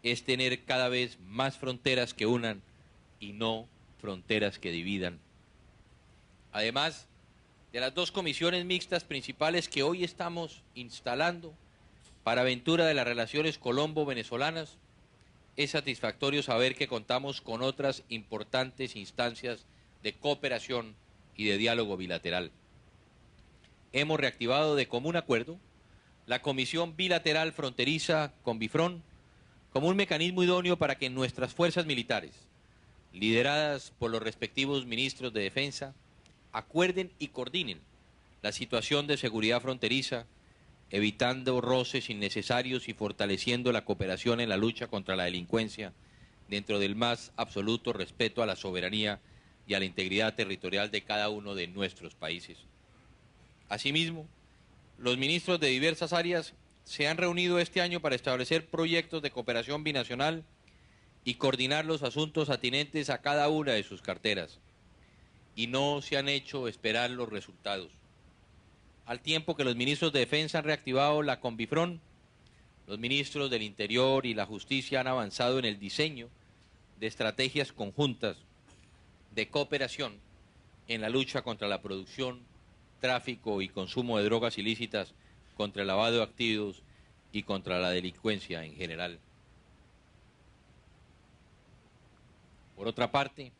es tener cada vez más fronteras que unan y no fronteras que dividan. Además de las dos comisiones mixtas principales que hoy estamos instalando para aventura de las relaciones colombo-venezolanas, es satisfactorio saber que contamos con otras importantes instancias de cooperación y de diálogo bilateral. Hemos reactivado de común acuerdo la Comisión Bilateral Fronteriza con Bifrón como un mecanismo idóneo para que nuestras fuerzas militares, lideradas por los respectivos ministros de Defensa, acuerden y coordinen la situación de seguridad fronteriza, evitando roces innecesarios y fortaleciendo la cooperación en la lucha contra la delincuencia dentro del más absoluto respeto a la soberanía y a la integridad territorial de cada uno de nuestros países. Asimismo, los ministros de diversas áreas se han reunido este año para establecer proyectos de cooperación binacional y coordinar los asuntos atinentes a cada una de sus carteras, y no se han hecho esperar los resultados. Al tiempo que los ministros de Defensa han reactivado la Conbifron, los ministros del Interior y la Justicia han avanzado en el diseño de estrategias conjuntas de cooperación en la lucha contra la producción, tráfico y consumo de drogas ilícitas, contra el lavado de activos y contra la delincuencia en general. Por otra parte,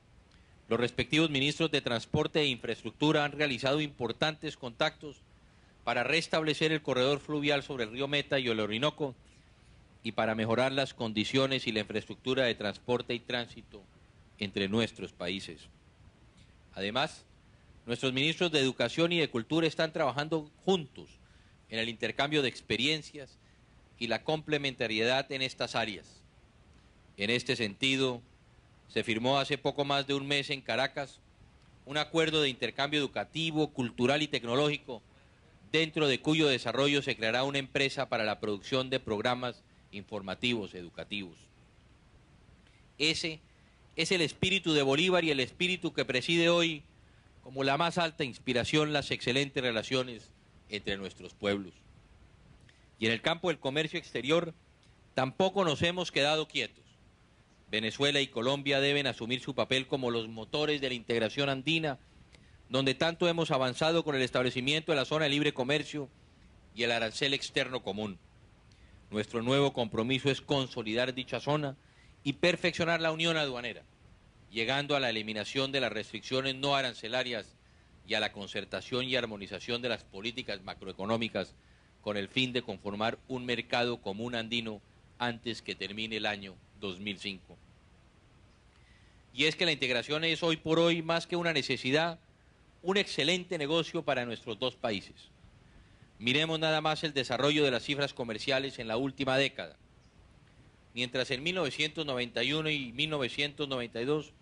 los respectivos ministros de Transporte e Infraestructura han realizado importantes contactos para restablecer el corredor fluvial sobre el río Meta y el Orinoco y para mejorar las condiciones y la infraestructura de transporte y tránsito entre nuestros países. Además, nuestros ministros de Educación y de Cultura están trabajando juntos en el intercambio de experiencias y la complementariedad en estas áreas. En este sentido, se firmó hace poco más de un mes en Caracas un acuerdo de intercambio educativo, cultural y tecnológico, dentro de cuyo desarrollo se creará una empresa para la producción de programas informativos educativos. Ese es el espíritu de Bolívar y el espíritu que preside hoy como la más alta inspiración las excelentes relaciones entre nuestros pueblos. Y en el campo del comercio exterior tampoco nos hemos quedado quietos. Venezuela y Colombia deben asumir su papel como los motores de la integración andina, donde tanto hemos avanzado con el establecimiento de la zona de libre comercio y el arancel externo común. Nuestro nuevo compromiso es consolidar dicha zona y perfeccionar la unión aduanera, llegando a la eliminación de las restricciones no arancelarias y a la concertación y armonización de las políticas macroeconómicas con el fin de conformar un mercado común andino antes que termine el año 2005. Y es que la integración es hoy por hoy, más que una necesidad, un excelente negocio para nuestros dos países. Miremos nada más el desarrollo de las cifras comerciales en la última década. Mientras en 1991 y 1992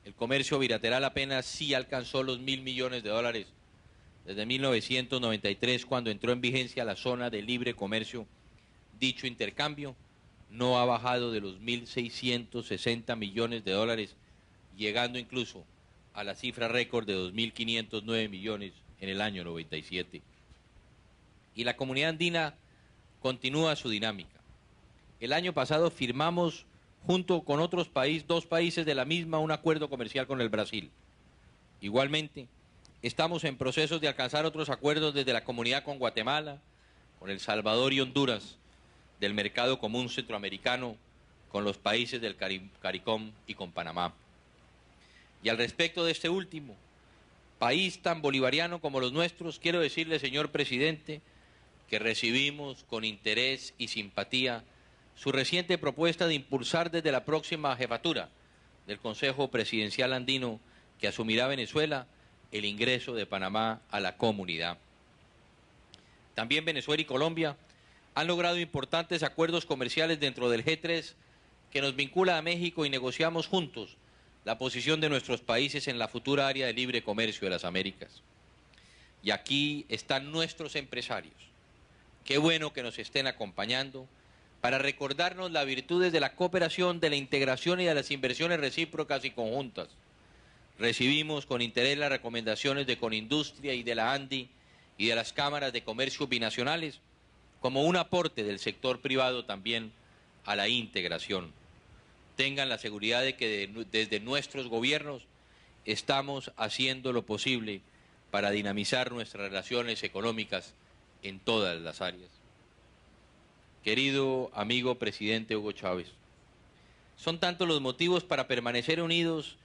el comercio bilateral apenas sí alcanzó los $1.000 millones, desde 1993, cuando entró en vigencia la zona de libre comercio, dicho intercambio no ha bajado de los $1.660 millones, llegando incluso a la cifra récord de 2.509 millones en el año 97. Y la comunidad andina continúa su dinámica. El año pasado firmamos, junto con otros dos países de la misma, un acuerdo comercial con el Brasil. Igualmente, estamos en procesos de alcanzar otros acuerdos desde la comunidad con Guatemala, con El Salvador y Honduras, del Mercado Común Centroamericano, con los países del CARICOM y con Panamá. Y al respecto de este último, país tan bolivariano como los nuestros, quiero decirle, señor presidente, que recibimos con interés y simpatía su reciente propuesta de impulsar desde la próxima jefatura del Consejo Presidencial Andino que asumirá Venezuela el ingreso de Panamá a la comunidad. También Venezuela y Colombia han logrado importantes acuerdos comerciales dentro del G3 que nos vincula a México y negociamos juntos la posición de nuestros países en la futura área de libre comercio de las Américas. Y aquí están nuestros empresarios. Qué bueno que nos estén acompañando para recordarnos las virtudes de la cooperación, de la integración y de las inversiones recíprocas y conjuntas. Recibimos con interés las recomendaciones de Conindustria y de la ANDI y de las cámaras de comercio binacionales como un aporte del sector privado también a la integración. Tengan la seguridad de que desde nuestros gobiernos estamos haciendo lo posible para dinamizar nuestras relaciones económicas en todas las áreas. Querido amigo presidente Hugo Chávez, son tantos los motivos para permanecer unidos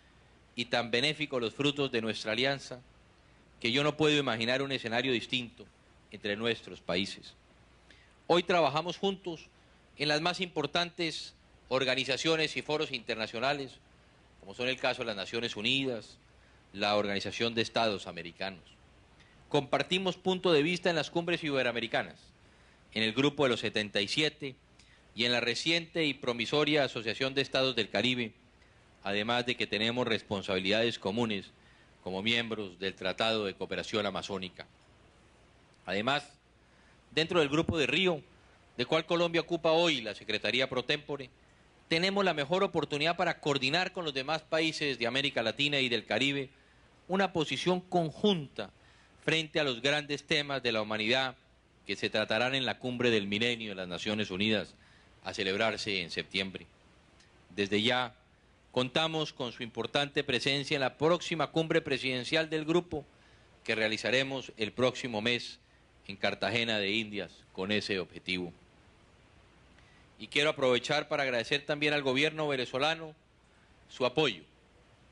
y tan benéficos los frutos de nuestra alianza que yo no puedo imaginar un escenario distinto entre nuestros países. Hoy trabajamos juntos en las más importantes organizaciones y foros internacionales, como son el caso de las Naciones Unidas, la Organización de Estados Americanos. Compartimos punto de vista en las cumbres iberoamericanas, en el Grupo de los 77 y en la reciente y promisoria Asociación de Estados del Caribe, además de que tenemos responsabilidades comunes como miembros del Tratado de Cooperación Amazónica. Además, dentro del Grupo de Río del cual Colombia ocupa hoy la Secretaría Pro Tempore, tenemos la mejor oportunidad para coordinar con los demás países de América Latina y del Caribe una posición conjunta frente a los grandes temas de la humanidad que se tratarán en la Cumbre del Milenio de las Naciones Unidas a celebrarse en septiembre. Desde ya contamos con su importante presencia en la próxima cumbre presidencial del grupo que realizaremos el próximo mes en Cartagena de Indias con ese objetivo. Y quiero aprovechar para agradecer también al gobierno venezolano su apoyo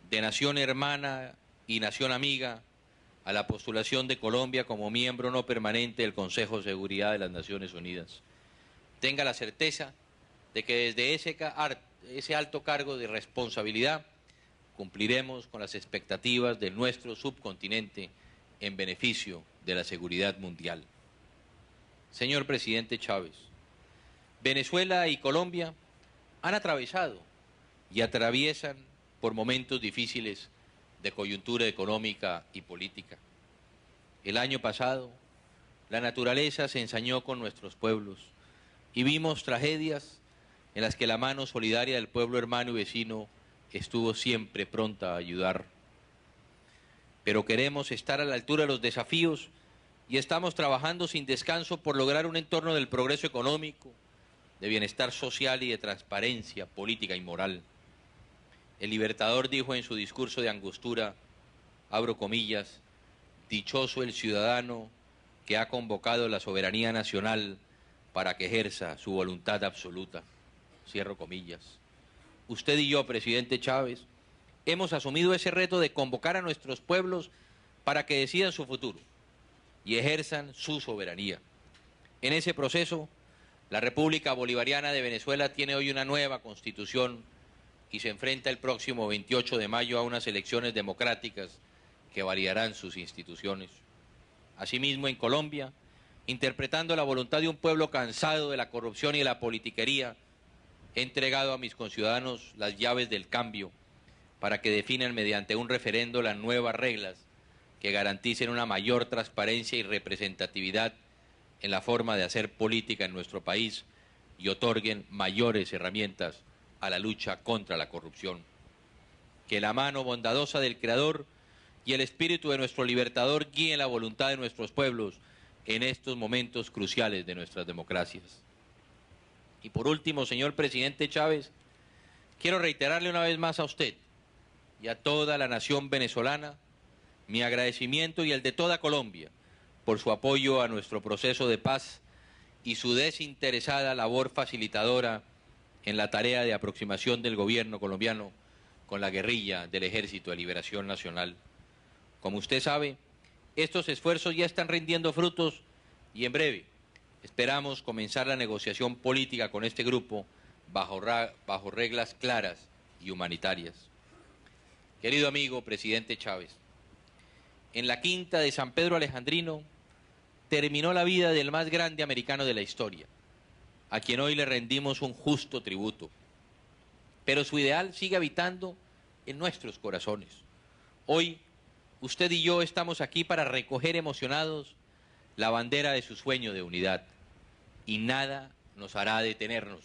de nación hermana y nación amiga a la postulación de Colombia como miembro no permanente del Consejo de Seguridad de las Naciones Unidas. Tenga la certeza de que desde ese alto cargo de responsabilidad cumpliremos con las expectativas de nuestro subcontinente en beneficio de la seguridad mundial. Señor presidente Chávez, Venezuela y Colombia han atravesado y atraviesan por momentos difíciles de coyuntura económica y política. El año pasado, la naturaleza se ensañó con nuestros pueblos y vimos tragedias en las que la mano solidaria del pueblo hermano y vecino estuvo siempre pronta a ayudar. Pero queremos estar a la altura de los desafíos y estamos trabajando sin descanso por lograr un entorno del progreso económico, de bienestar social y de transparencia política y moral. El Libertador dijo en su discurso de Angostura, abro comillas, dichoso el ciudadano que ha convocado la soberanía nacional para que ejerza su voluntad absoluta. Cierro comillas. Usted y yo, presidente Chávez, hemos asumido ese reto de convocar a nuestros pueblos para que decidan su futuro y ejerzan su soberanía. En ese proceso, la República Bolivariana de Venezuela tiene hoy una nueva constitución y se enfrenta el próximo 28 de mayo a unas elecciones democráticas que variarán sus instituciones. Asimismo, en Colombia, interpretando la voluntad de un pueblo cansado de la corrupción y de la politiquería, he entregado a mis conciudadanos las llaves del cambio para que definan mediante un referendo las nuevas reglas que garanticen una mayor transparencia y representatividad en la forma de hacer política en nuestro país y otorguen mayores herramientas a la lucha contra la corrupción. Que la mano bondadosa del Creador y el espíritu de nuestro Libertador guíen la voluntad de nuestros pueblos en estos momentos cruciales de nuestras democracias. Y por último, señor presidente Chávez, quiero reiterarle una vez más a usted y a toda la nación venezolana mi agradecimiento y el de toda Colombia por su apoyo a nuestro proceso de paz y su desinteresada labor facilitadora en la tarea de aproximación del gobierno colombiano con la guerrilla del Ejército de Liberación Nacional. Como usted sabe, estos esfuerzos ya están rindiendo frutos y en breve esperamos comenzar la negociación política con este grupo bajo reglas claras y humanitarias. Querido amigo presidente Chávez, en la quinta de San Pedro Alejandrino terminó la vida del más grande americano de la historia, a quien hoy le rendimos un justo tributo. Pero su ideal sigue habitando en nuestros corazones. Hoy, usted y yo estamos aquí para recoger emocionados la bandera de su sueño de unidad, y nada nos hará detenernos.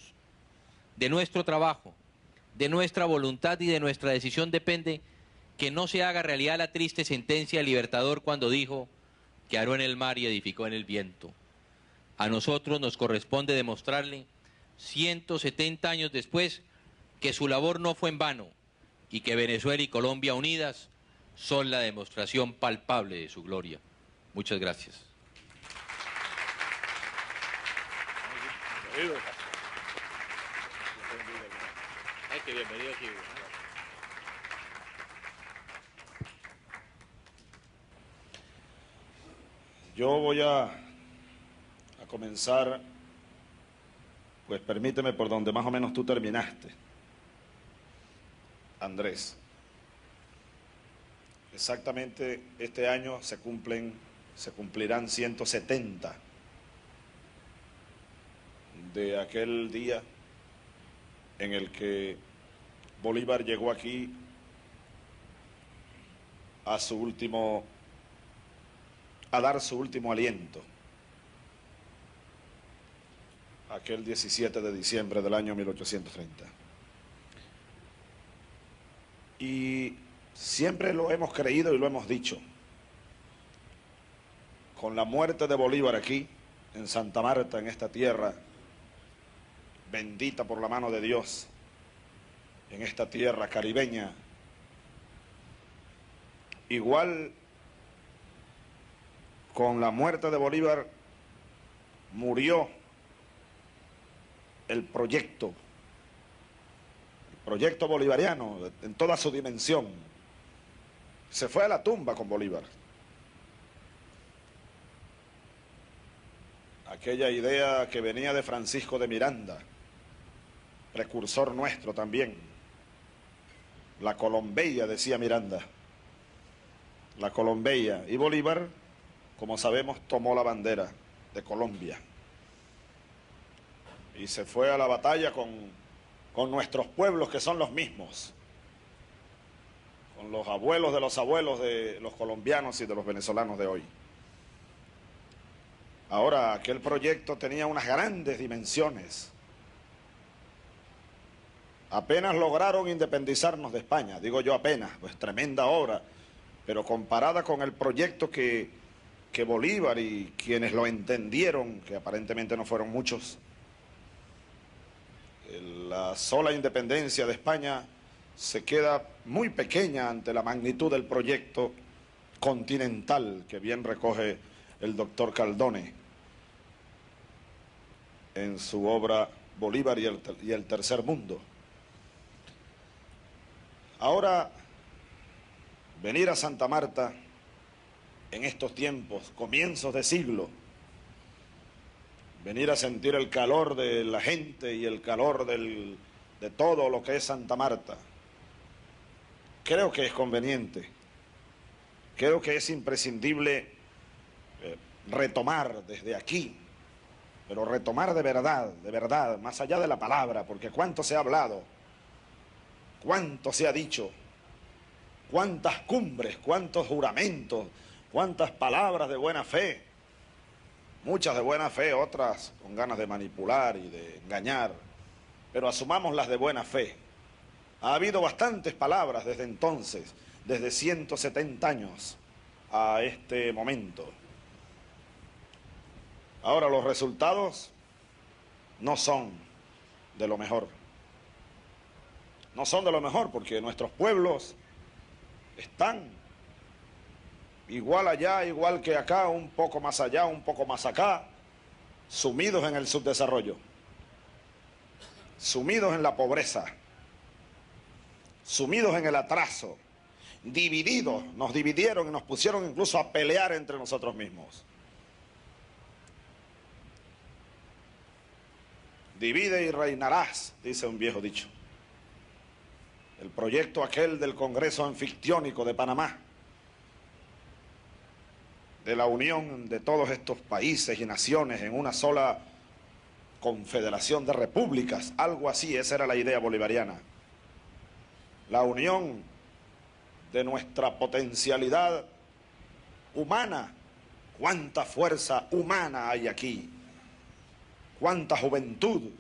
De nuestro trabajo, de nuestra voluntad y de nuestra decisión depende que no se haga realidad la triste sentencia del Libertador cuando dijo que aró en el mar y edificó en el viento. A nosotros nos corresponde demostrarle, 170 años después, que su labor no fue en vano y que Venezuela y Colombia unidas son la demostración palpable de su gloria. Muchas gracias. Bienvenido aquí. Yo voy a comenzar, pues permíteme, por donde más o menos tú terminaste, Andrés. Exactamente este año se cumplirán 170 de aquel día en el que Bolívar llegó aquí a dar su último aliento aquel 17 de diciembre del año 1830. Y siempre lo hemos creído y lo hemos dicho. Con la muerte de Bolívar aquí, en Santa Marta, en esta tierra, bendita por la mano de Dios, en esta tierra caribeña, igual con la muerte de Bolívar murió el proyecto bolivariano en toda su dimensión. Se fue a la tumba con Bolívar. Aquella idea que venía de Francisco de Miranda, precursor nuestro también. La Colombeya, decía Miranda. La Colombeya. Y Bolívar, como sabemos, tomó la bandera de Colombia. Y se fue a la batalla con nuestros pueblos, que son los mismos. Con los abuelos de los colombianos y de los venezolanos de hoy. Ahora, aquel proyecto tenía unas grandes dimensiones. Apenas lograron independizarnos de España, digo yo apenas, pues tremenda obra, pero comparada con el proyecto que Bolívar y quienes lo entendieron, que aparentemente no fueron muchos, la sola independencia de España se queda muy pequeña ante la magnitud del proyecto continental que bien recoge el doctor Caldone en su obra Bolívar y el Tercer Mundo. Ahora, venir a Santa Marta en estos tiempos, comienzos de siglo, venir a sentir el calor de la gente y el calor de todo lo que es Santa Marta, creo que es conveniente, creo que es imprescindible retomar desde aquí, pero retomar de verdad, más allá de la palabra, porque cuánto se ha hablado, cuánto se ha dicho, cuántas cumbres, cuántos juramentos, cuántas palabras de buena fe, muchas de buena fe, otras con ganas de manipular y de engañar, pero asumamos las de buena fe. Ha habido bastantes palabras desde entonces, desde 170 años a este momento. Ahora, los resultados no son de lo mejor. No son de lo mejor porque nuestros pueblos están igual allá, igual que acá, un poco más allá, un poco más acá, sumidos en el subdesarrollo, sumidos en la pobreza, sumidos en el atraso, divididos, nos dividieron y nos pusieron incluso a pelear entre nosotros mismos. Divide y reinarás, dice un viejo dicho. El proyecto aquel del Congreso Anfictiónico de Panamá, de la unión de todos estos países y naciones en una sola confederación de repúblicas, algo así, esa era la idea bolivariana. La unión de nuestra potencialidad humana. Cuánta fuerza humana hay aquí, cuánta juventud,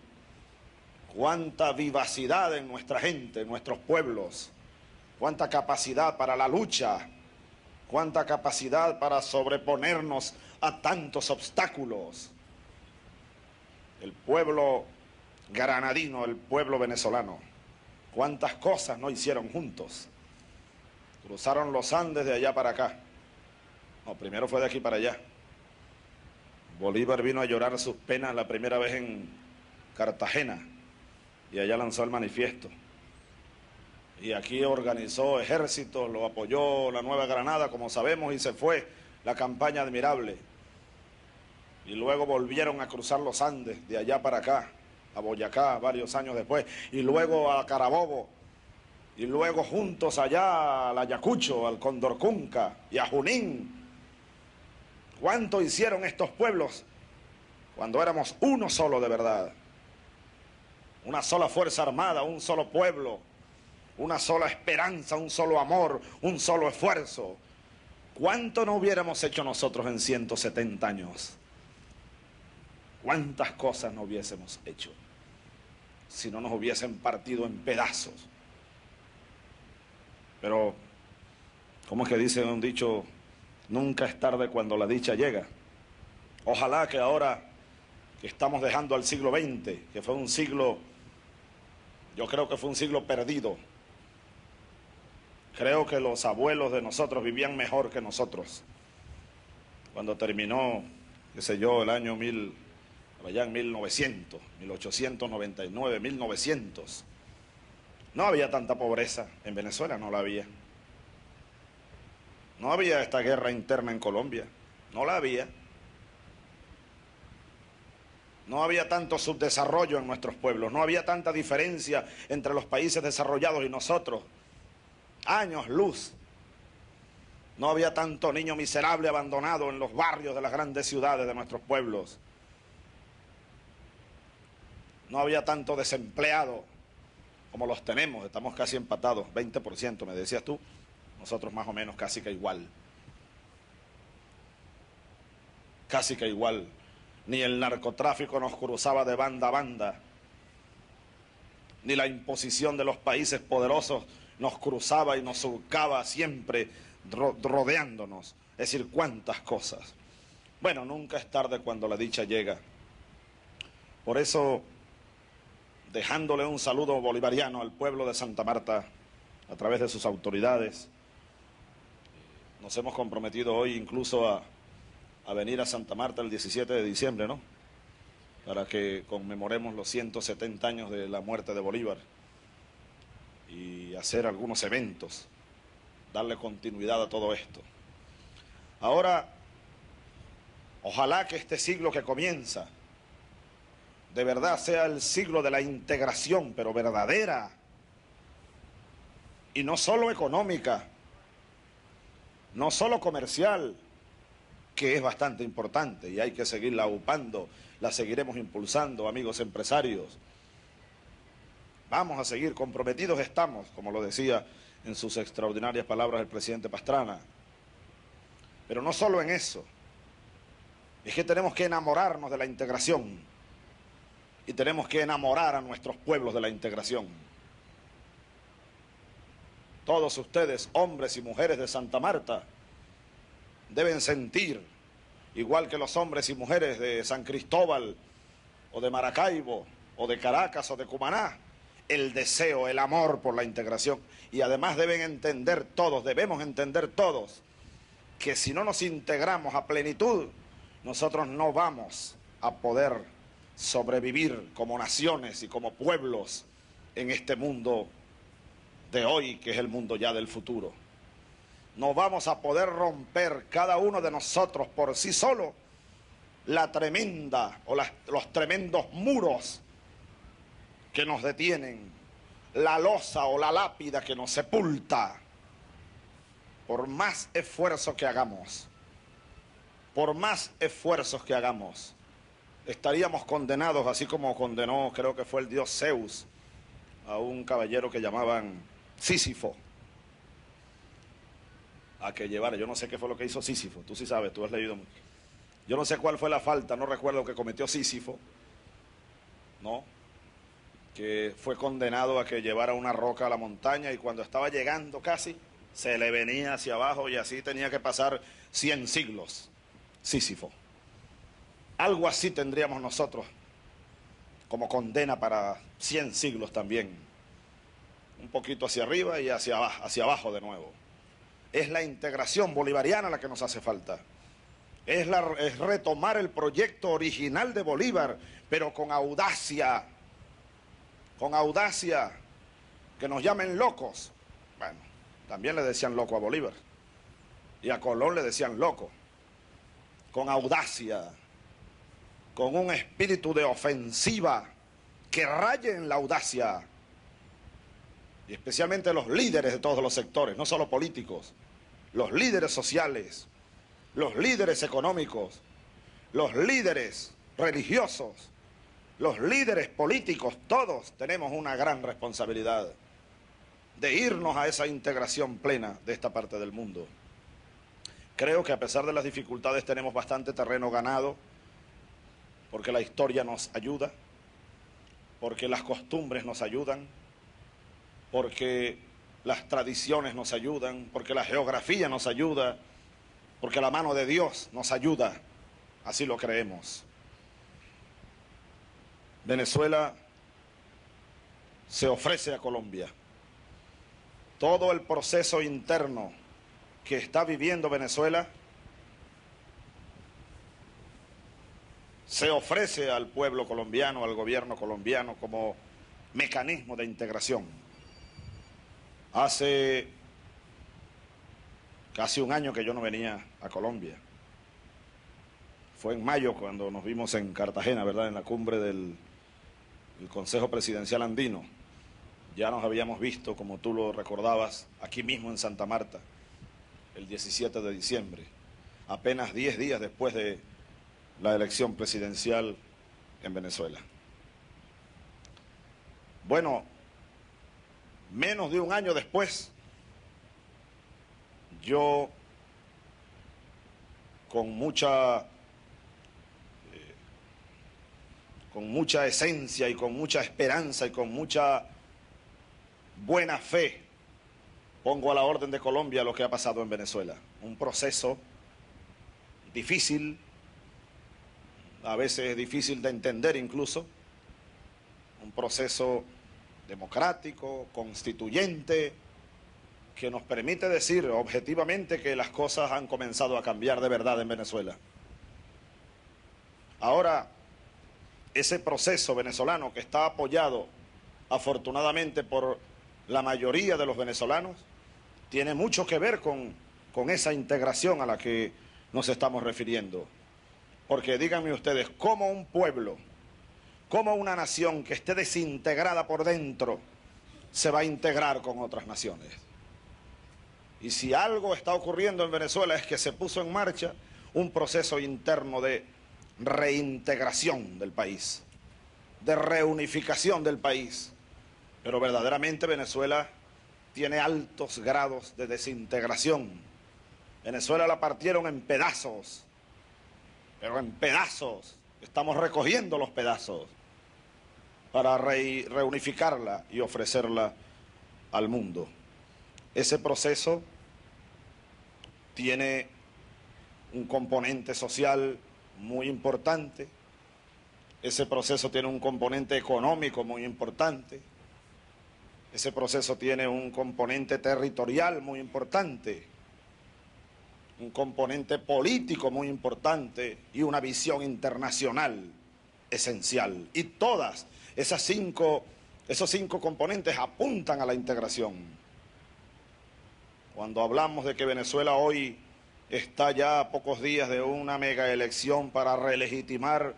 cuánta vivacidad en nuestra gente, en nuestros pueblos, cuánta capacidad para la lucha, cuánta capacidad para sobreponernos a tantos obstáculos. El pueblo granadino, el pueblo venezolano, cuántas cosas no hicieron juntos. Cruzaron los Andes de allá para acá. No, primero fue de aquí para allá. Bolívar vino a llorar sus penas la primera vez en Cartagena y allá lanzó el manifiesto. Y aquí organizó ejércitos, lo apoyó la Nueva Granada, como sabemos, y se fue la campaña admirable. Y luego volvieron a cruzar los Andes de allá para acá, a Boyacá, varios años después, y luego a Carabobo, y luego juntos allá al Ayacucho, al Condorcunca y a Junín. ¿Cuánto hicieron estos pueblos cuando éramos uno solo de verdad? Una sola fuerza armada, un solo pueblo, una sola esperanza, un solo amor, un solo esfuerzo. ¿Cuánto no hubiéramos hecho nosotros en 170 años? ¿Cuántas cosas no hubiésemos hecho si no nos hubiesen partido en pedazos? Pero, ¿cómo es que dice un dicho? Nunca es tarde cuando la dicha llega. Ojalá que ahora que estamos dejando al siglo XX, que fue un siglo, yo creo que fue un siglo perdido. Creo que los abuelos de nosotros vivían mejor que nosotros. Cuando terminó, qué sé yo, el año allá en 1900, 1899, 1900, no había tanta pobreza en Venezuela, no la había. No había esta guerra interna en Colombia, no la había. No había tanto subdesarrollo en nuestros pueblos, no había tanta diferencia entre los países desarrollados y nosotros. Años luz. No había tanto niño miserable abandonado en los barrios de las grandes ciudades de nuestros pueblos. No había tanto desempleado como los tenemos, estamos casi empatados, 20%, me decías tú, nosotros más o menos casi que igual. Casi que igual. Ni el narcotráfico nos cruzaba de banda a banda, ni la imposición de los países poderosos nos cruzaba y nos surcaba siempre rodeándonos. Es decir, cuántas cosas. Bueno, nunca es tarde cuando la dicha llega. Por eso, dejándole un saludo bolivariano al pueblo de Santa Marta, a través de sus autoridades, nos hemos comprometido hoy incluso a venir a Santa Marta el 17 de diciembre, ¿no? Para que conmemoremos los 170 años de la muerte de Bolívar y hacer algunos eventos, darle continuidad a todo esto. Ahora, ojalá que este siglo que comienza de verdad sea el siglo de la integración, pero verdadera, y no solo económica, no solo comercial, que es bastante importante y hay que seguirla upando, la seguiremos impulsando, amigos empresarios. Vamos a seguir, comprometidos estamos, como lo decía en sus extraordinarias palabras el presidente Pastrana. Pero no solo en eso, es que tenemos que enamorarnos de la integración y tenemos que enamorar a nuestros pueblos de la integración. Todos ustedes, hombres y mujeres de Santa Marta, deben sentir, igual que los hombres y mujeres de San Cristóbal, o de Maracaibo, o de Caracas, o de Cumaná, el deseo, el amor por la integración. Y además deben entender todos, debemos entender todos, que si no nos integramos a plenitud, nosotros no vamos a poder sobrevivir como naciones y como pueblos en este mundo de hoy, que es el mundo ya del futuro. No vamos a poder romper cada uno de nosotros por sí solo la tremenda o los tremendos muros que nos detienen, la losa o la lápida que nos sepulta. Por más esfuerzo que hagamos, por más esfuerzos que hagamos, estaríamos condenados, así como condenó, creo que fue el dios Zeus, a un caballero que llamaban Sísifo, a que llevara, yo no sé qué fue lo que hizo Sísifo, tú sí sabes, tú has leído mucho. Yo no sé cuál fue la falta, no recuerdo que cometió Sísifo, ¿no? Que fue condenado a que llevara una roca a la montaña y cuando estaba llegando casi, se le venía hacia abajo y así tenía que pasar 100 siglos, Sísifo. Algo así tendríamos nosotros como condena para 100 siglos también. Un poquito hacia arriba y hacia abajo de nuevo. Es la integración bolivariana la que nos hace falta. Es retomar el proyecto original de Bolívar, pero con audacia, que nos llamen locos. Bueno, también le decían loco a Bolívar, y a Colón le decían loco. Con audacia, con un espíritu de ofensiva que raye en la audacia, y especialmente los líderes de todos los sectores, no solo políticos, los líderes sociales, los líderes económicos, los líderes religiosos, los líderes políticos, todos tenemos una gran responsabilidad de irnos a esa integración plena de esta parte del mundo. Creo que a pesar de las dificultades tenemos bastante terreno ganado porque la historia nos ayuda, porque las costumbres nos ayudan, porque las tradiciones nos ayudan, porque la geografía nos ayuda, porque la mano de Dios nos ayuda, así lo creemos. Venezuela se ofrece a Colombia. Todo el proceso interno que está viviendo Venezuela se ofrece al pueblo colombiano, al gobierno colombiano como mecanismo de integración. Hace casi un año que yo no venía a Colombia. Fue en mayo cuando nos vimos en Cartagena, ¿verdad?, en la cumbre del Consejo Presidencial Andino. Ya nos habíamos visto, como tú lo recordabas, aquí mismo en Santa Marta, el 17 de diciembre, apenas 10 días después de la elección presidencial en Venezuela. Bueno, menos de un año después, yo con mucha esencia y con mucha esperanza y con mucha buena fe, pongo a la orden de Colombia lo que ha pasado en Venezuela. Un proceso difícil, a veces difícil de entender incluso, un proceso democrático, constituyente, que nos permite decir objetivamente que las cosas han comenzado a cambiar de verdad en Venezuela. Ahora, ese proceso venezolano que está apoyado afortunadamente por la mayoría de los venezolanos, tiene mucho que ver con esa integración a la que nos estamos refiriendo. Porque díganme ustedes, ¿cómo un pueblo, cómo una nación que esté desintegrada por dentro se va a integrar con otras naciones? Y si algo está ocurriendo en Venezuela es que se puso en marcha un proceso interno de reintegración del país, de reunificación del país. Pero verdaderamente Venezuela tiene altos grados de desintegración. Venezuela la partieron en pedazos, pero en pedazos. Estamos recogiendo los pedazos para reunificarla y ofrecerla al mundo. Ese proceso tiene un componente social muy importante, ese proceso tiene un componente económico muy importante, ese proceso tiene un componente territorial muy importante, un componente político muy importante y una visión internacional esencial. Y todas esos cinco componentes apuntan a la integración. Cuando hablamos de que Venezuela hoy está ya a pocos días de una mega elección para relegitimar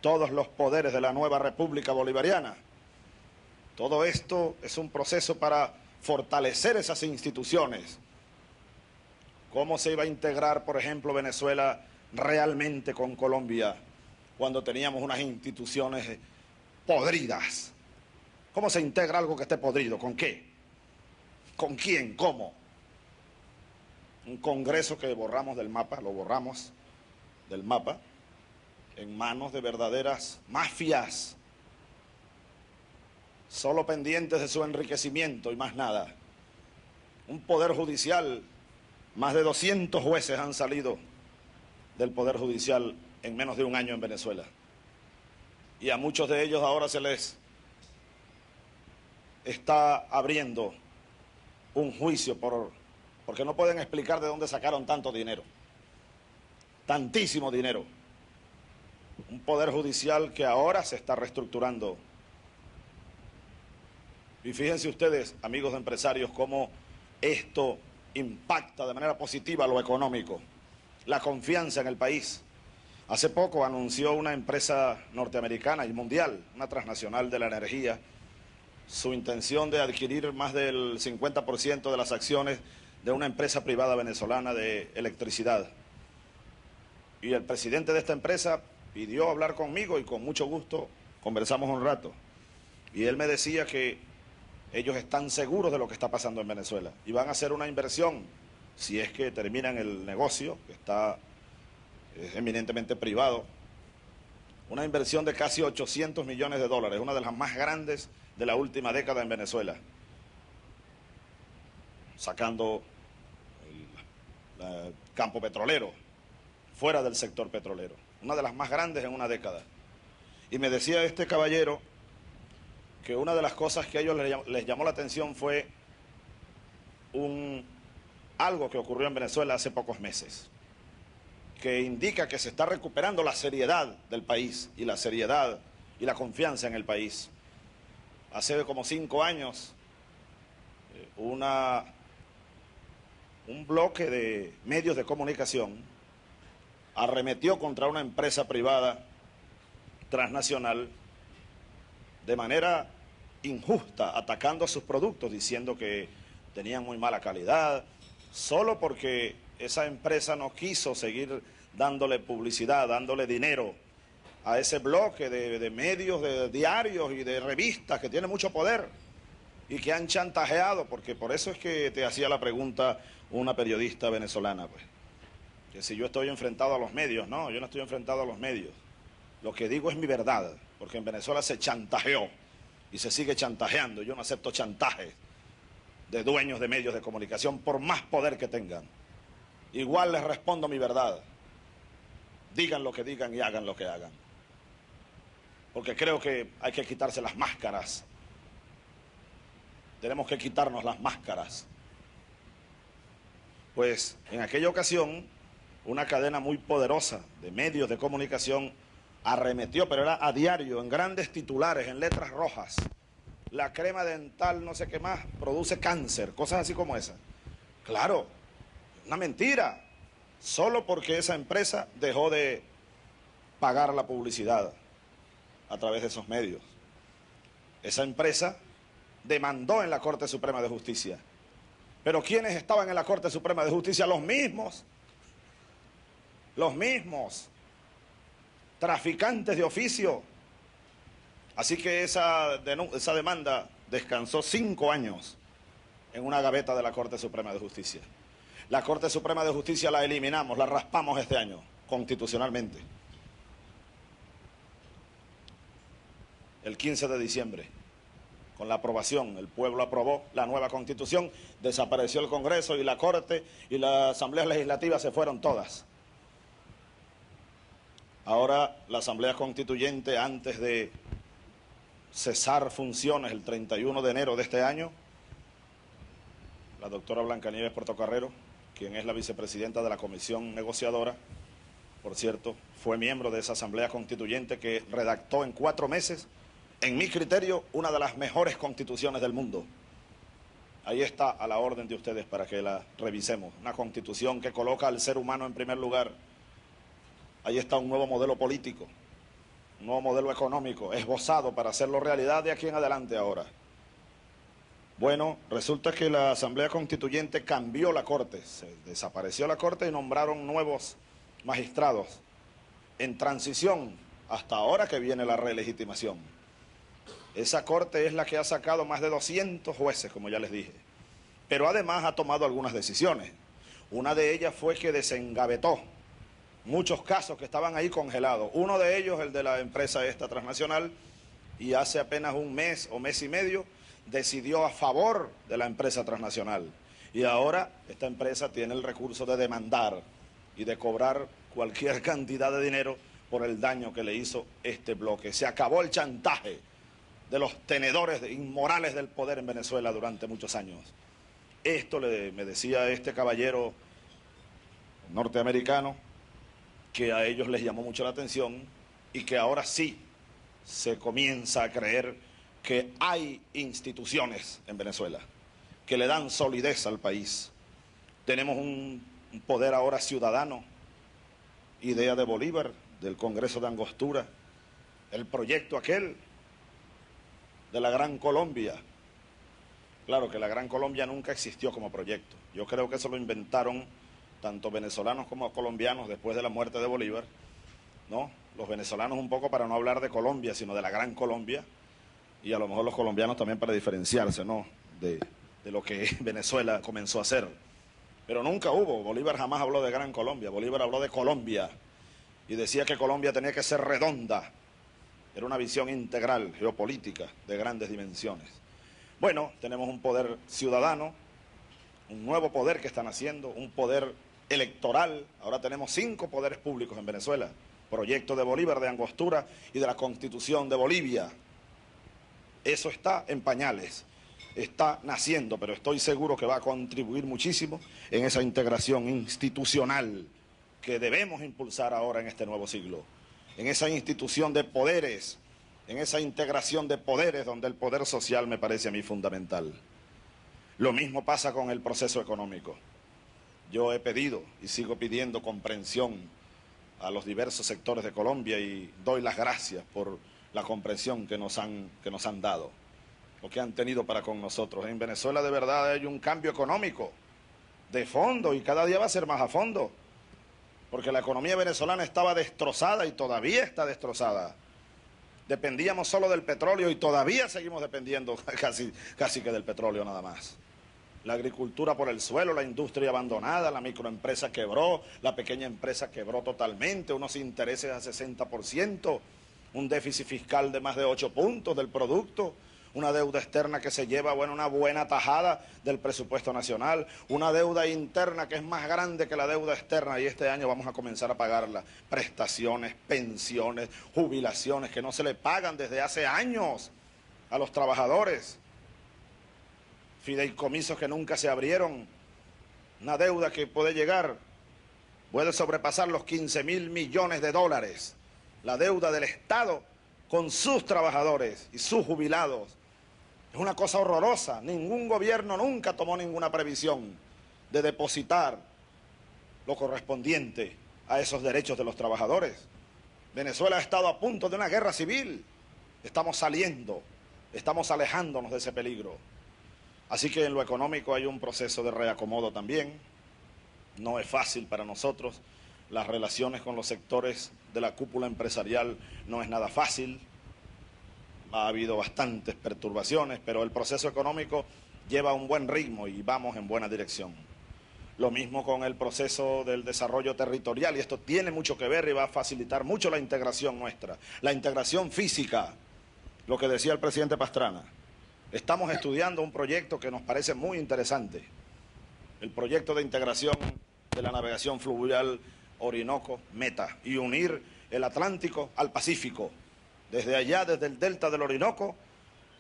todos los poderes de la nueva República Bolivariana, todo esto es un proceso para fortalecer esas instituciones. ¿Cómo se iba a integrar, por ejemplo, Venezuela realmente con Colombia cuando teníamos unas instituciones podridas? ¿Cómo se integra algo que esté podrido? ¿Con qué? ¿Con quién? ¿Cómo? Un Congreso que borramos del mapa, lo borramos del mapa, en manos de verdaderas mafias, solo pendientes de su enriquecimiento y más nada. Un poder judicial, más de 200 jueces han salido del poder judicial en menos de un año en Venezuela. Y a muchos de ellos ahora se les está abriendo un juicio porque no pueden explicar de dónde sacaron tanto dinero, tantísimo dinero. Un poder judicial que ahora se está reestructurando. Y fíjense ustedes, amigos de empresarios, cómo esto impacta de manera positiva lo económico, la confianza en el país. Hace poco anunció una empresa norteamericana y mundial, una transnacional de la energía, su intención de adquirir más del 50% de las acciones de una empresa privada venezolana de electricidad. Y el presidente de esta empresa pidió hablar conmigo y con mucho gusto conversamos un rato. Y él me decía que ellos están seguros de lo que está pasando en Venezuela y van a hacer una inversión, si es que terminan el negocio, que está eminentemente privado, una inversión de casi 800 millones de dólares, una de las más grandes de la última década en Venezuela, sacando el campo petrolero, fuera del sector petrolero, una de las más grandes en una década. Y me decía este caballero que una de las cosas que a ellos les llamó la atención fue algo que ocurrió en Venezuela hace pocos meses, que indica que se está recuperando la seriedad del país y la seriedad y la confianza en el país. Hace como 5 años, un bloque de medios de comunicación arremetió contra una empresa privada transnacional de manera injusta, atacando a sus productos, diciendo que tenían muy mala calidad, solo porque esa empresa no quiso seguir dándole publicidad, dándole dinero a ese bloque de medios, de diarios y de revistas que tiene mucho poder y que han chantajeado, porque por eso es que te hacía la pregunta una periodista venezolana, pues, que si yo estoy enfrentado a los medios. No, yo no estoy enfrentado a los medios. Lo que digo es mi verdad, porque en Venezuela se chantajeó y se sigue chantajeando. Yo no acepto chantajes de dueños de medios de comunicación, por más poder que tengan. Igual les respondo mi verdad. Digan lo que digan y hagan lo que hagan. Porque creo que hay que quitarse las máscaras. Tenemos que quitarnos las máscaras. Pues en aquella ocasión, una cadena muy poderosa de medios de comunicación arremetió, pero era a diario, en grandes titulares, en letras rojas. La crema dental, no sé qué más, produce cáncer, cosas así como esa. Claro, una mentira. Solo porque esa empresa dejó de pagar la publicidad a través de esos medios. Esa empresa demandó en la Corte Suprema de Justicia. Pero ¿quiénes estaban en la Corte Suprema de Justicia? Los mismos. Los mismos. Traficantes de oficio. Así que esa demanda descansó 5 años en una gaveta de la Corte Suprema de Justicia. La Corte Suprema de Justicia la eliminamos, la raspamos este año, constitucionalmente. El 15 de diciembre, con la aprobación, el pueblo aprobó la nueva Constitución, desapareció el Congreso y la Corte y la Asamblea Legislativa se fueron todas. Ahora la Asamblea Constituyente, antes de cesar funciones el 31 de enero de este año, la doctora Blancanieves Portocarrero, quien es la vicepresidenta de la Comisión Negociadora, por cierto, fue miembro de esa Asamblea Constituyente que redactó en 4 meses, en mi criterio, una de las mejores constituciones del mundo. Ahí está a la orden de ustedes para que la revisemos. Una constitución que coloca al ser humano en primer lugar. Ahí está un nuevo modelo político, un nuevo modelo económico, esbozado para hacerlo realidad de aquí en adelante ahora. Bueno, resulta que la Asamblea Constituyente cambió la Corte, se desapareció la Corte y nombraron nuevos magistrados en transición hasta ahora que viene la relegitimación. Esa Corte es la que ha sacado más de 200 jueces, como ya les dije, pero además ha tomado algunas decisiones. Una de ellas fue que desengavetó muchos casos que estaban ahí congelados. Uno de ellos, el de la empresa esta transnacional, y hace apenas un mes o mes y medio decidió a favor de la empresa transnacional. Y ahora esta empresa tiene el recurso de demandar y de cobrar cualquier cantidad de dinero por el daño que le hizo este bloque. Se acabó el chantaje de los tenedores inmorales del poder en Venezuela durante muchos años. Esto me decía este caballero norteamericano, que a ellos les llamó mucho la atención y que ahora sí se comienza a creer que hay instituciones en Venezuela que le dan solidez al país. Tenemos un poder ahora ciudadano, idea de Bolívar, del Congreso de Angostura, el proyecto aquel de la Gran Colombia. Claro que la Gran Colombia nunca existió como proyecto. Yo creo que eso lo inventaron tanto venezolanos como colombianos después de la muerte de Bolívar, ¿no? Los venezolanos un poco para no hablar de Colombia, sino de la Gran Colombia, y a lo mejor los colombianos también para diferenciarse, ¿no?, de lo que Venezuela comenzó a hacer. Pero nunca hubo, Bolívar jamás habló de Gran Colombia, Bolívar habló de Colombia. y decía que Colombia tenía que ser redonda. Era una visión integral, geopolítica, de grandes dimensiones. Bueno, tenemos un poder ciudadano, un nuevo poder que están haciendo, un poder electoral. Ahora tenemos 5 poderes públicos en Venezuela. Proyecto de Bolívar, de Angostura y de la Constitución de Bolivia. Eso está en pañales, está naciendo, pero estoy seguro que va a contribuir muchísimo en esa integración institucional que debemos impulsar ahora en este nuevo siglo. En esa institución de poderes, en esa integración de poderes donde el poder social me parece a mí fundamental. Lo mismo pasa con el proceso económico. Yo he pedido y sigo pidiendo comprensión a los diversos sectores de Colombia y doy las gracias por la comprensión que nos han dado, lo que han tenido para con nosotros. En Venezuela de verdad hay un cambio económico de fondo y cada día va a ser más a fondo, porque la economía venezolana estaba destrozada y todavía está destrozada. Dependíamos solo del petróleo y todavía seguimos dependiendo casi que del petróleo nada más. La agricultura por el suelo, la industria abandonada, la microempresa quebró, la pequeña empresa quebró totalmente, unos intereses a 60%, un déficit fiscal de más de 8 puntos del producto, una deuda externa que se lleva, bueno, una buena tajada del presupuesto nacional, una deuda interna que es más grande que la deuda externa y este año vamos a comenzar a pagarla. Prestaciones, pensiones, jubilaciones que no se le pagan desde hace años a los trabajadores. Fideicomisos que nunca se abrieron, una deuda que puede sobrepasar los 15.000 millones de dólares, la deuda del Estado con sus trabajadores y sus jubilados. Es una cosa horrorosa, ningún gobierno nunca tomó ninguna previsión de depositar lo correspondiente a esos derechos de los trabajadores. Venezuela ha estado a punto de una guerra civil, estamos saliendo, estamos alejándonos de ese peligro. Así que en lo económico hay un proceso de reacomodo también. No es fácil para nosotros. Las relaciones con los sectores de la cúpula empresarial no es nada fácil. Ha habido bastantes perturbaciones, pero el proceso económico lleva un buen ritmo y vamos en buena dirección. Lo mismo con el proceso del desarrollo territorial, y esto tiene mucho que ver y va a facilitar mucho la integración nuestra. La integración física, lo que decía el presidente Pastrana. Estamos estudiando un proyecto que nos parece muy interesante, el proyecto de integración de la navegación fluvial Orinoco-Meta y unir el Atlántico al Pacífico, desde allá, desde el delta del Orinoco,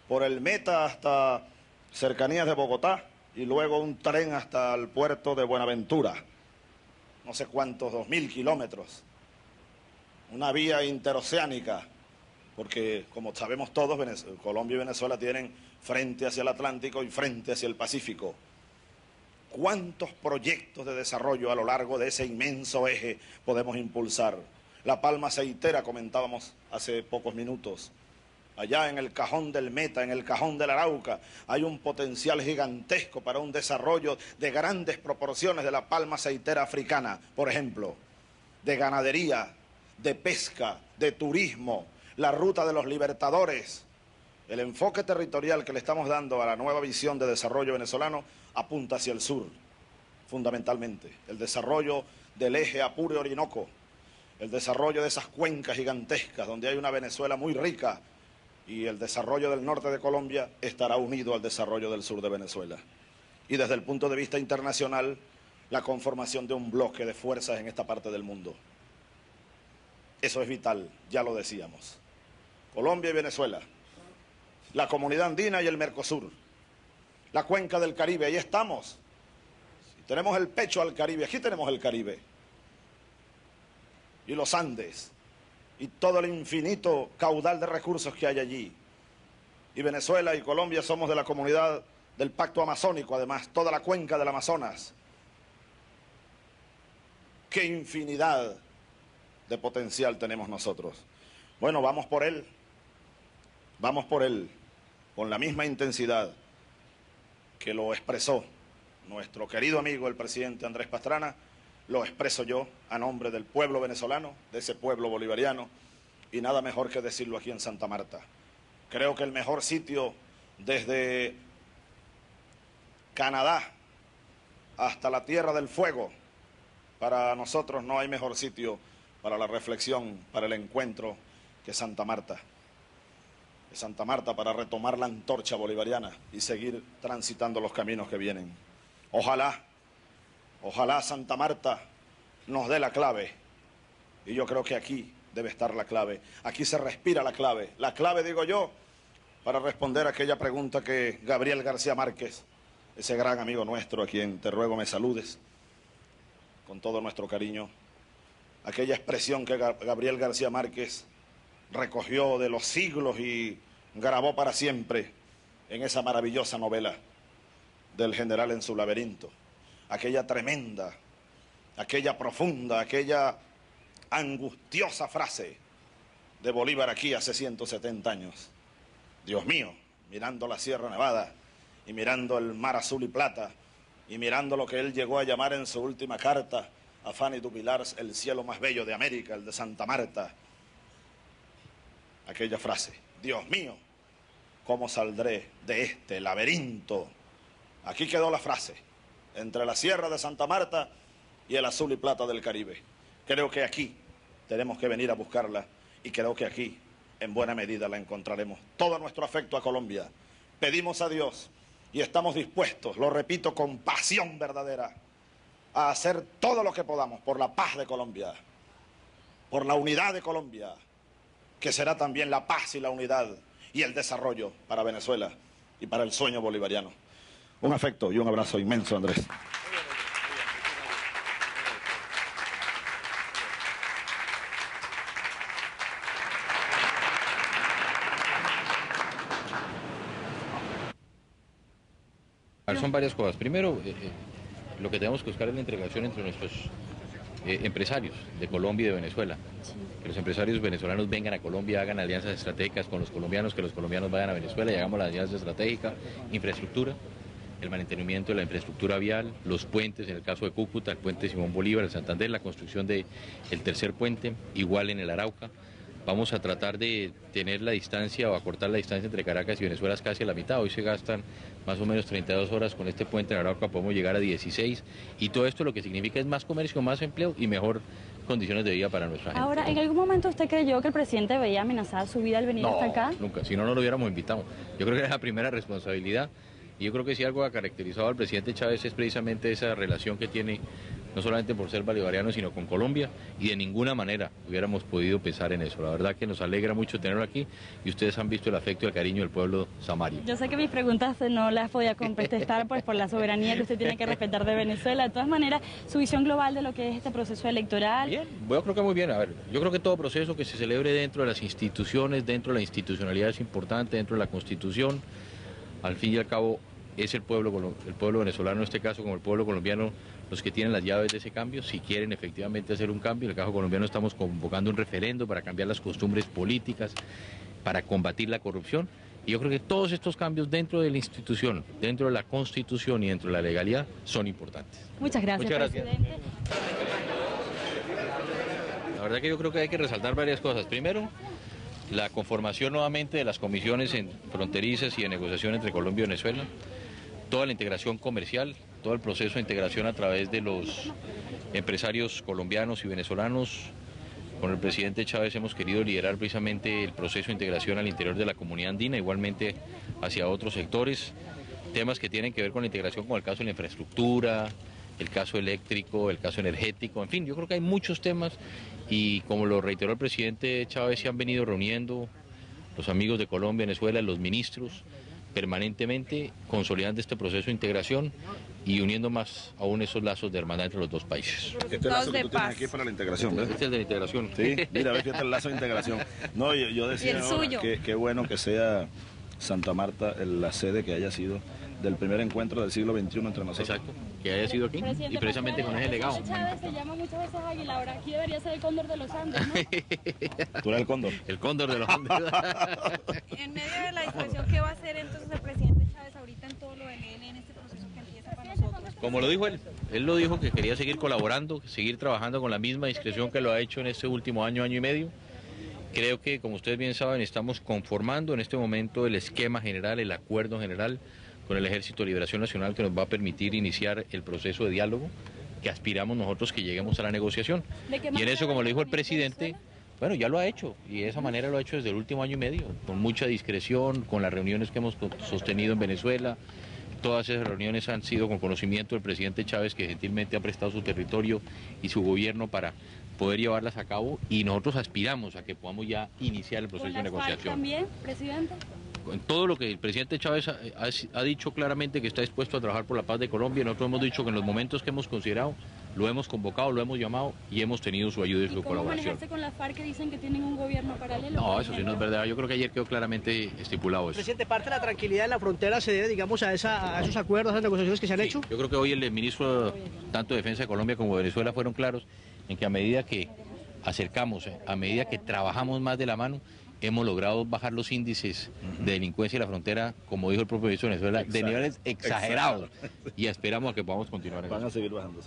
por el Meta hasta cercanías de Bogotá y luego un tren hasta el puerto de Buenaventura, no sé cuántos, 2.000 kilómetros, una vía interoceánica, porque como sabemos todos, Colombia y Venezuela tienen frente hacia el Atlántico y frente hacia el Pacífico. ¿Cuántos proyectos de desarrollo a lo largo de ese inmenso eje podemos impulsar? La palma aceitera, comentábamos hace pocos minutos. Allá en el cajón del Meta, en el cajón del Arauca, hay un potencial gigantesco para un desarrollo de grandes proporciones de la palma aceitera africana, por ejemplo, de ganadería, de pesca, de turismo, la ruta de los libertadores. El enfoque territorial que le estamos dando a la nueva visión de desarrollo venezolano apunta hacia el sur, fundamentalmente. El desarrollo del eje Apure-Orinoco, el desarrollo de esas cuencas gigantescas donde hay una Venezuela muy rica, y el desarrollo del norte de Colombia estará unido al desarrollo del sur de Venezuela. Y desde el punto de vista internacional, la conformación de un bloque de fuerzas en esta parte del mundo. Eso es vital, ya lo decíamos. Colombia y Venezuela, la Comunidad Andina y el Mercosur, la cuenca del Caribe, ahí estamos. Si tenemos el pecho al Caribe, aquí tenemos el Caribe. Y los Andes, y todo el infinito caudal de recursos que hay allí. Y Venezuela y Colombia somos de la comunidad del Pacto Amazónico, además, toda la cuenca del Amazonas. ¡Qué infinidad de potencial tenemos nosotros! Bueno, vamos por él, con la misma intensidad que lo expresó nuestro querido amigo el presidente Andrés Pastrana, lo expreso yo a nombre del pueblo venezolano, de ese pueblo bolivariano, y nada mejor que decirlo aquí en Santa Marta. Creo que el mejor sitio desde Canadá hasta la Tierra del Fuego, para nosotros no hay mejor sitio para la reflexión, para el encuentro, que es Santa Marta. Es Santa Marta para retomar la antorcha bolivariana y seguir transitando los caminos que vienen. Ojalá Santa Marta nos dé la clave. Y yo creo que aquí debe estar la clave. Aquí se respira la clave. La clave, digo yo, para responder a aquella pregunta que Gabriel García Márquez, ese gran amigo nuestro, a quien te ruego me saludes con todo nuestro cariño, aquella expresión que Gabriel García Márquez recogió de los siglos y grabó para siempre en esa maravillosa novela del general en su laberinto. Aquella tremenda, aquella profunda, aquella angustiosa frase de Bolívar aquí hace 170 años. Dios mío, mirando la Sierra Nevada y mirando el mar azul y plata y mirando lo que él llegó a llamar en su última carta a Fanny Duvillars el cielo más bello de América, el de Santa Marta. Aquella frase, Dios mío, ¿cómo saldré de este laberinto? Aquí quedó la frase, entre la Sierra de Santa Marta y el azul y plata del Caribe. Creo que aquí tenemos que venir a buscarla y creo que aquí, en buena medida, la encontraremos. Todo nuestro afecto a Colombia. Pedimos a Dios y estamos dispuestos, lo repito, con pasión verdadera, a hacer todo lo que podamos por la paz de Colombia, por la unidad de Colombia, que será también la paz y la unidad y el desarrollo para Venezuela y para el sueño bolivariano. Un afecto y un abrazo inmenso, Andrés. Son varias cosas. Primero, lo que tenemos que buscar es la integración entre nuestros empresarios de Colombia y de Venezuela. Que los empresarios venezolanos vengan a Colombia, hagan alianzas estratégicas con los colombianos, que los colombianos vayan a Venezuela y hagamos la alianza estratégica, infraestructura, el mantenimiento de la infraestructura vial, los puentes, en el caso de Cúcuta, el puente Simón Bolívar, el Santander, la construcción del tercer puente, igual en el Arauca. Vamos a tratar de tener la distancia o acortar la distancia entre Caracas y Venezuela casi a la mitad. Hoy se gastan más o menos 32 horas con este puente en Arauca, podemos llegar a 16. Y todo esto lo que significa es más comercio, más empleo y mejor condiciones de vida para nuestra gente. Ahora, ¿en algún momento usted creyó que el presidente veía amenazada su vida al venir hasta acá? No, nunca. Si no, no lo hubiéramos invitado. Yo creo que era la primera responsabilidad. Y yo creo que si algo ha caracterizado al presidente Chávez es precisamente esa relación que tiene, no solamente por ser bolivariano, sino con Colombia, y de ninguna manera hubiéramos podido pensar en eso. La verdad que nos alegra mucho tenerlo aquí, y ustedes han visto el afecto y el cariño del pueblo samario. Yo sé que mis preguntas no las podía contestar pues, por la soberanía que usted tiene que respetar de Venezuela. De todas maneras, su visión global de lo que es este proceso electoral. Bien, yo creo que muy bien. A ver, yo creo que todo proceso que se celebre dentro de las instituciones, dentro de la institucionalidad es importante, dentro de la Constitución. Al fin y al cabo, es el pueblo venezolano, en este caso, como el pueblo colombiano, los que tienen las llaves de ese cambio. Si quieren efectivamente hacer un cambio, en el caso colombiano estamos convocando un referendo para cambiar las costumbres políticas, para combatir la corrupción. Y yo creo que todos estos cambios dentro de la institución, dentro de la Constitución y dentro de la legalidad son importantes. Muchas gracias, presidente. La verdad que yo creo que hay que resaltar varias cosas. Primero, la conformación nuevamente de las comisiones fronterizas y de negociación entre Colombia y Venezuela, toda la integración comercial, todo el proceso de integración a través de los empresarios colombianos y venezolanos. Con el presidente Chávez hemos querido liderar precisamente el proceso de integración al interior de la comunidad andina, igualmente hacia otros sectores, temas que tienen que ver con la integración, como el caso de la infraestructura, el caso eléctrico, el caso energético, en fin, yo creo que hay muchos temas y como lo reiteró el presidente Chávez, se han venido reuniendo los amigos de Colombia, Venezuela, los ministros, permanentemente consolidando este proceso de integración y uniendo más aún esos lazos de hermandad entre los dos países. Este lazo que tú tienes aquí es para la integración, ¿ves? Este es el de la integración. Sí, mira, ves que este es el lazo de integración. No, yo decía ahora que bueno que sea Santa Marta la sede que haya sido del primer encuentro del siglo XXI entre nosotros. Exacto, que haya sido aquí y precisamente con ese legado. Chávez se llama muchas veces águila, ahora aquí debería ser el cóndor de los Andes, ¿no? ¿Tú eres el cóndor? El cóndor de los Andes. En medio de la discusión, ¿qué va a hacer entonces el presidente Chávez ahorita en todo lo del ELN, en este proceso que empieza para nosotros? Como lo dijo él lo dijo que quería seguir colaborando, seguir trabajando con la misma discreción que lo ha hecho en este último año, año y medio. Creo que, como ustedes bien saben, estamos conformando en este momento el esquema general, el acuerdo general con el Ejército de Liberación Nacional que nos va a permitir iniciar el proceso de diálogo que aspiramos nosotros que lleguemos a la negociación. Y en eso, como lo dijo el presidente, bueno, ya lo ha hecho, y de esa manera lo ha hecho desde el último año y medio, con mucha discreción, con las reuniones que hemos sostenido en Venezuela. Todas esas reuniones han sido con conocimiento del presidente Chávez, que gentilmente ha prestado su territorio y su gobierno para poder llevarlas a cabo, y nosotros aspiramos a que podamos ya iniciar el proceso de negociación. ¿También, presidente? En todo lo que el presidente Chávez ha dicho claramente que está dispuesto a trabajar por la paz de Colombia. Nosotros hemos dicho que en los momentos que hemos considerado, lo hemos convocado, lo hemos llamado y hemos tenido su ayuda y su colaboración. ¿Cómo manejarse con la FARC que dicen que tienen un gobierno paralelo? No, eso sí no es verdad. Yo creo que ayer quedó claramente estipulado eso. Presidente, ¿parte de la tranquilidad en la frontera se debe, digamos, a esos acuerdos, a esas negociaciones que se han hecho? Yo creo que hoy el ministro, tanto de Defensa de Colombia como de Venezuela, fueron claros en que a medida que acercamos, a medida que trabajamos más de la mano, hemos logrado bajar los índices de delincuencia en la frontera, como dijo el propio ministro de Venezuela, de niveles exagerados. Y esperamos a que podamos continuar. Van a seguir bajando.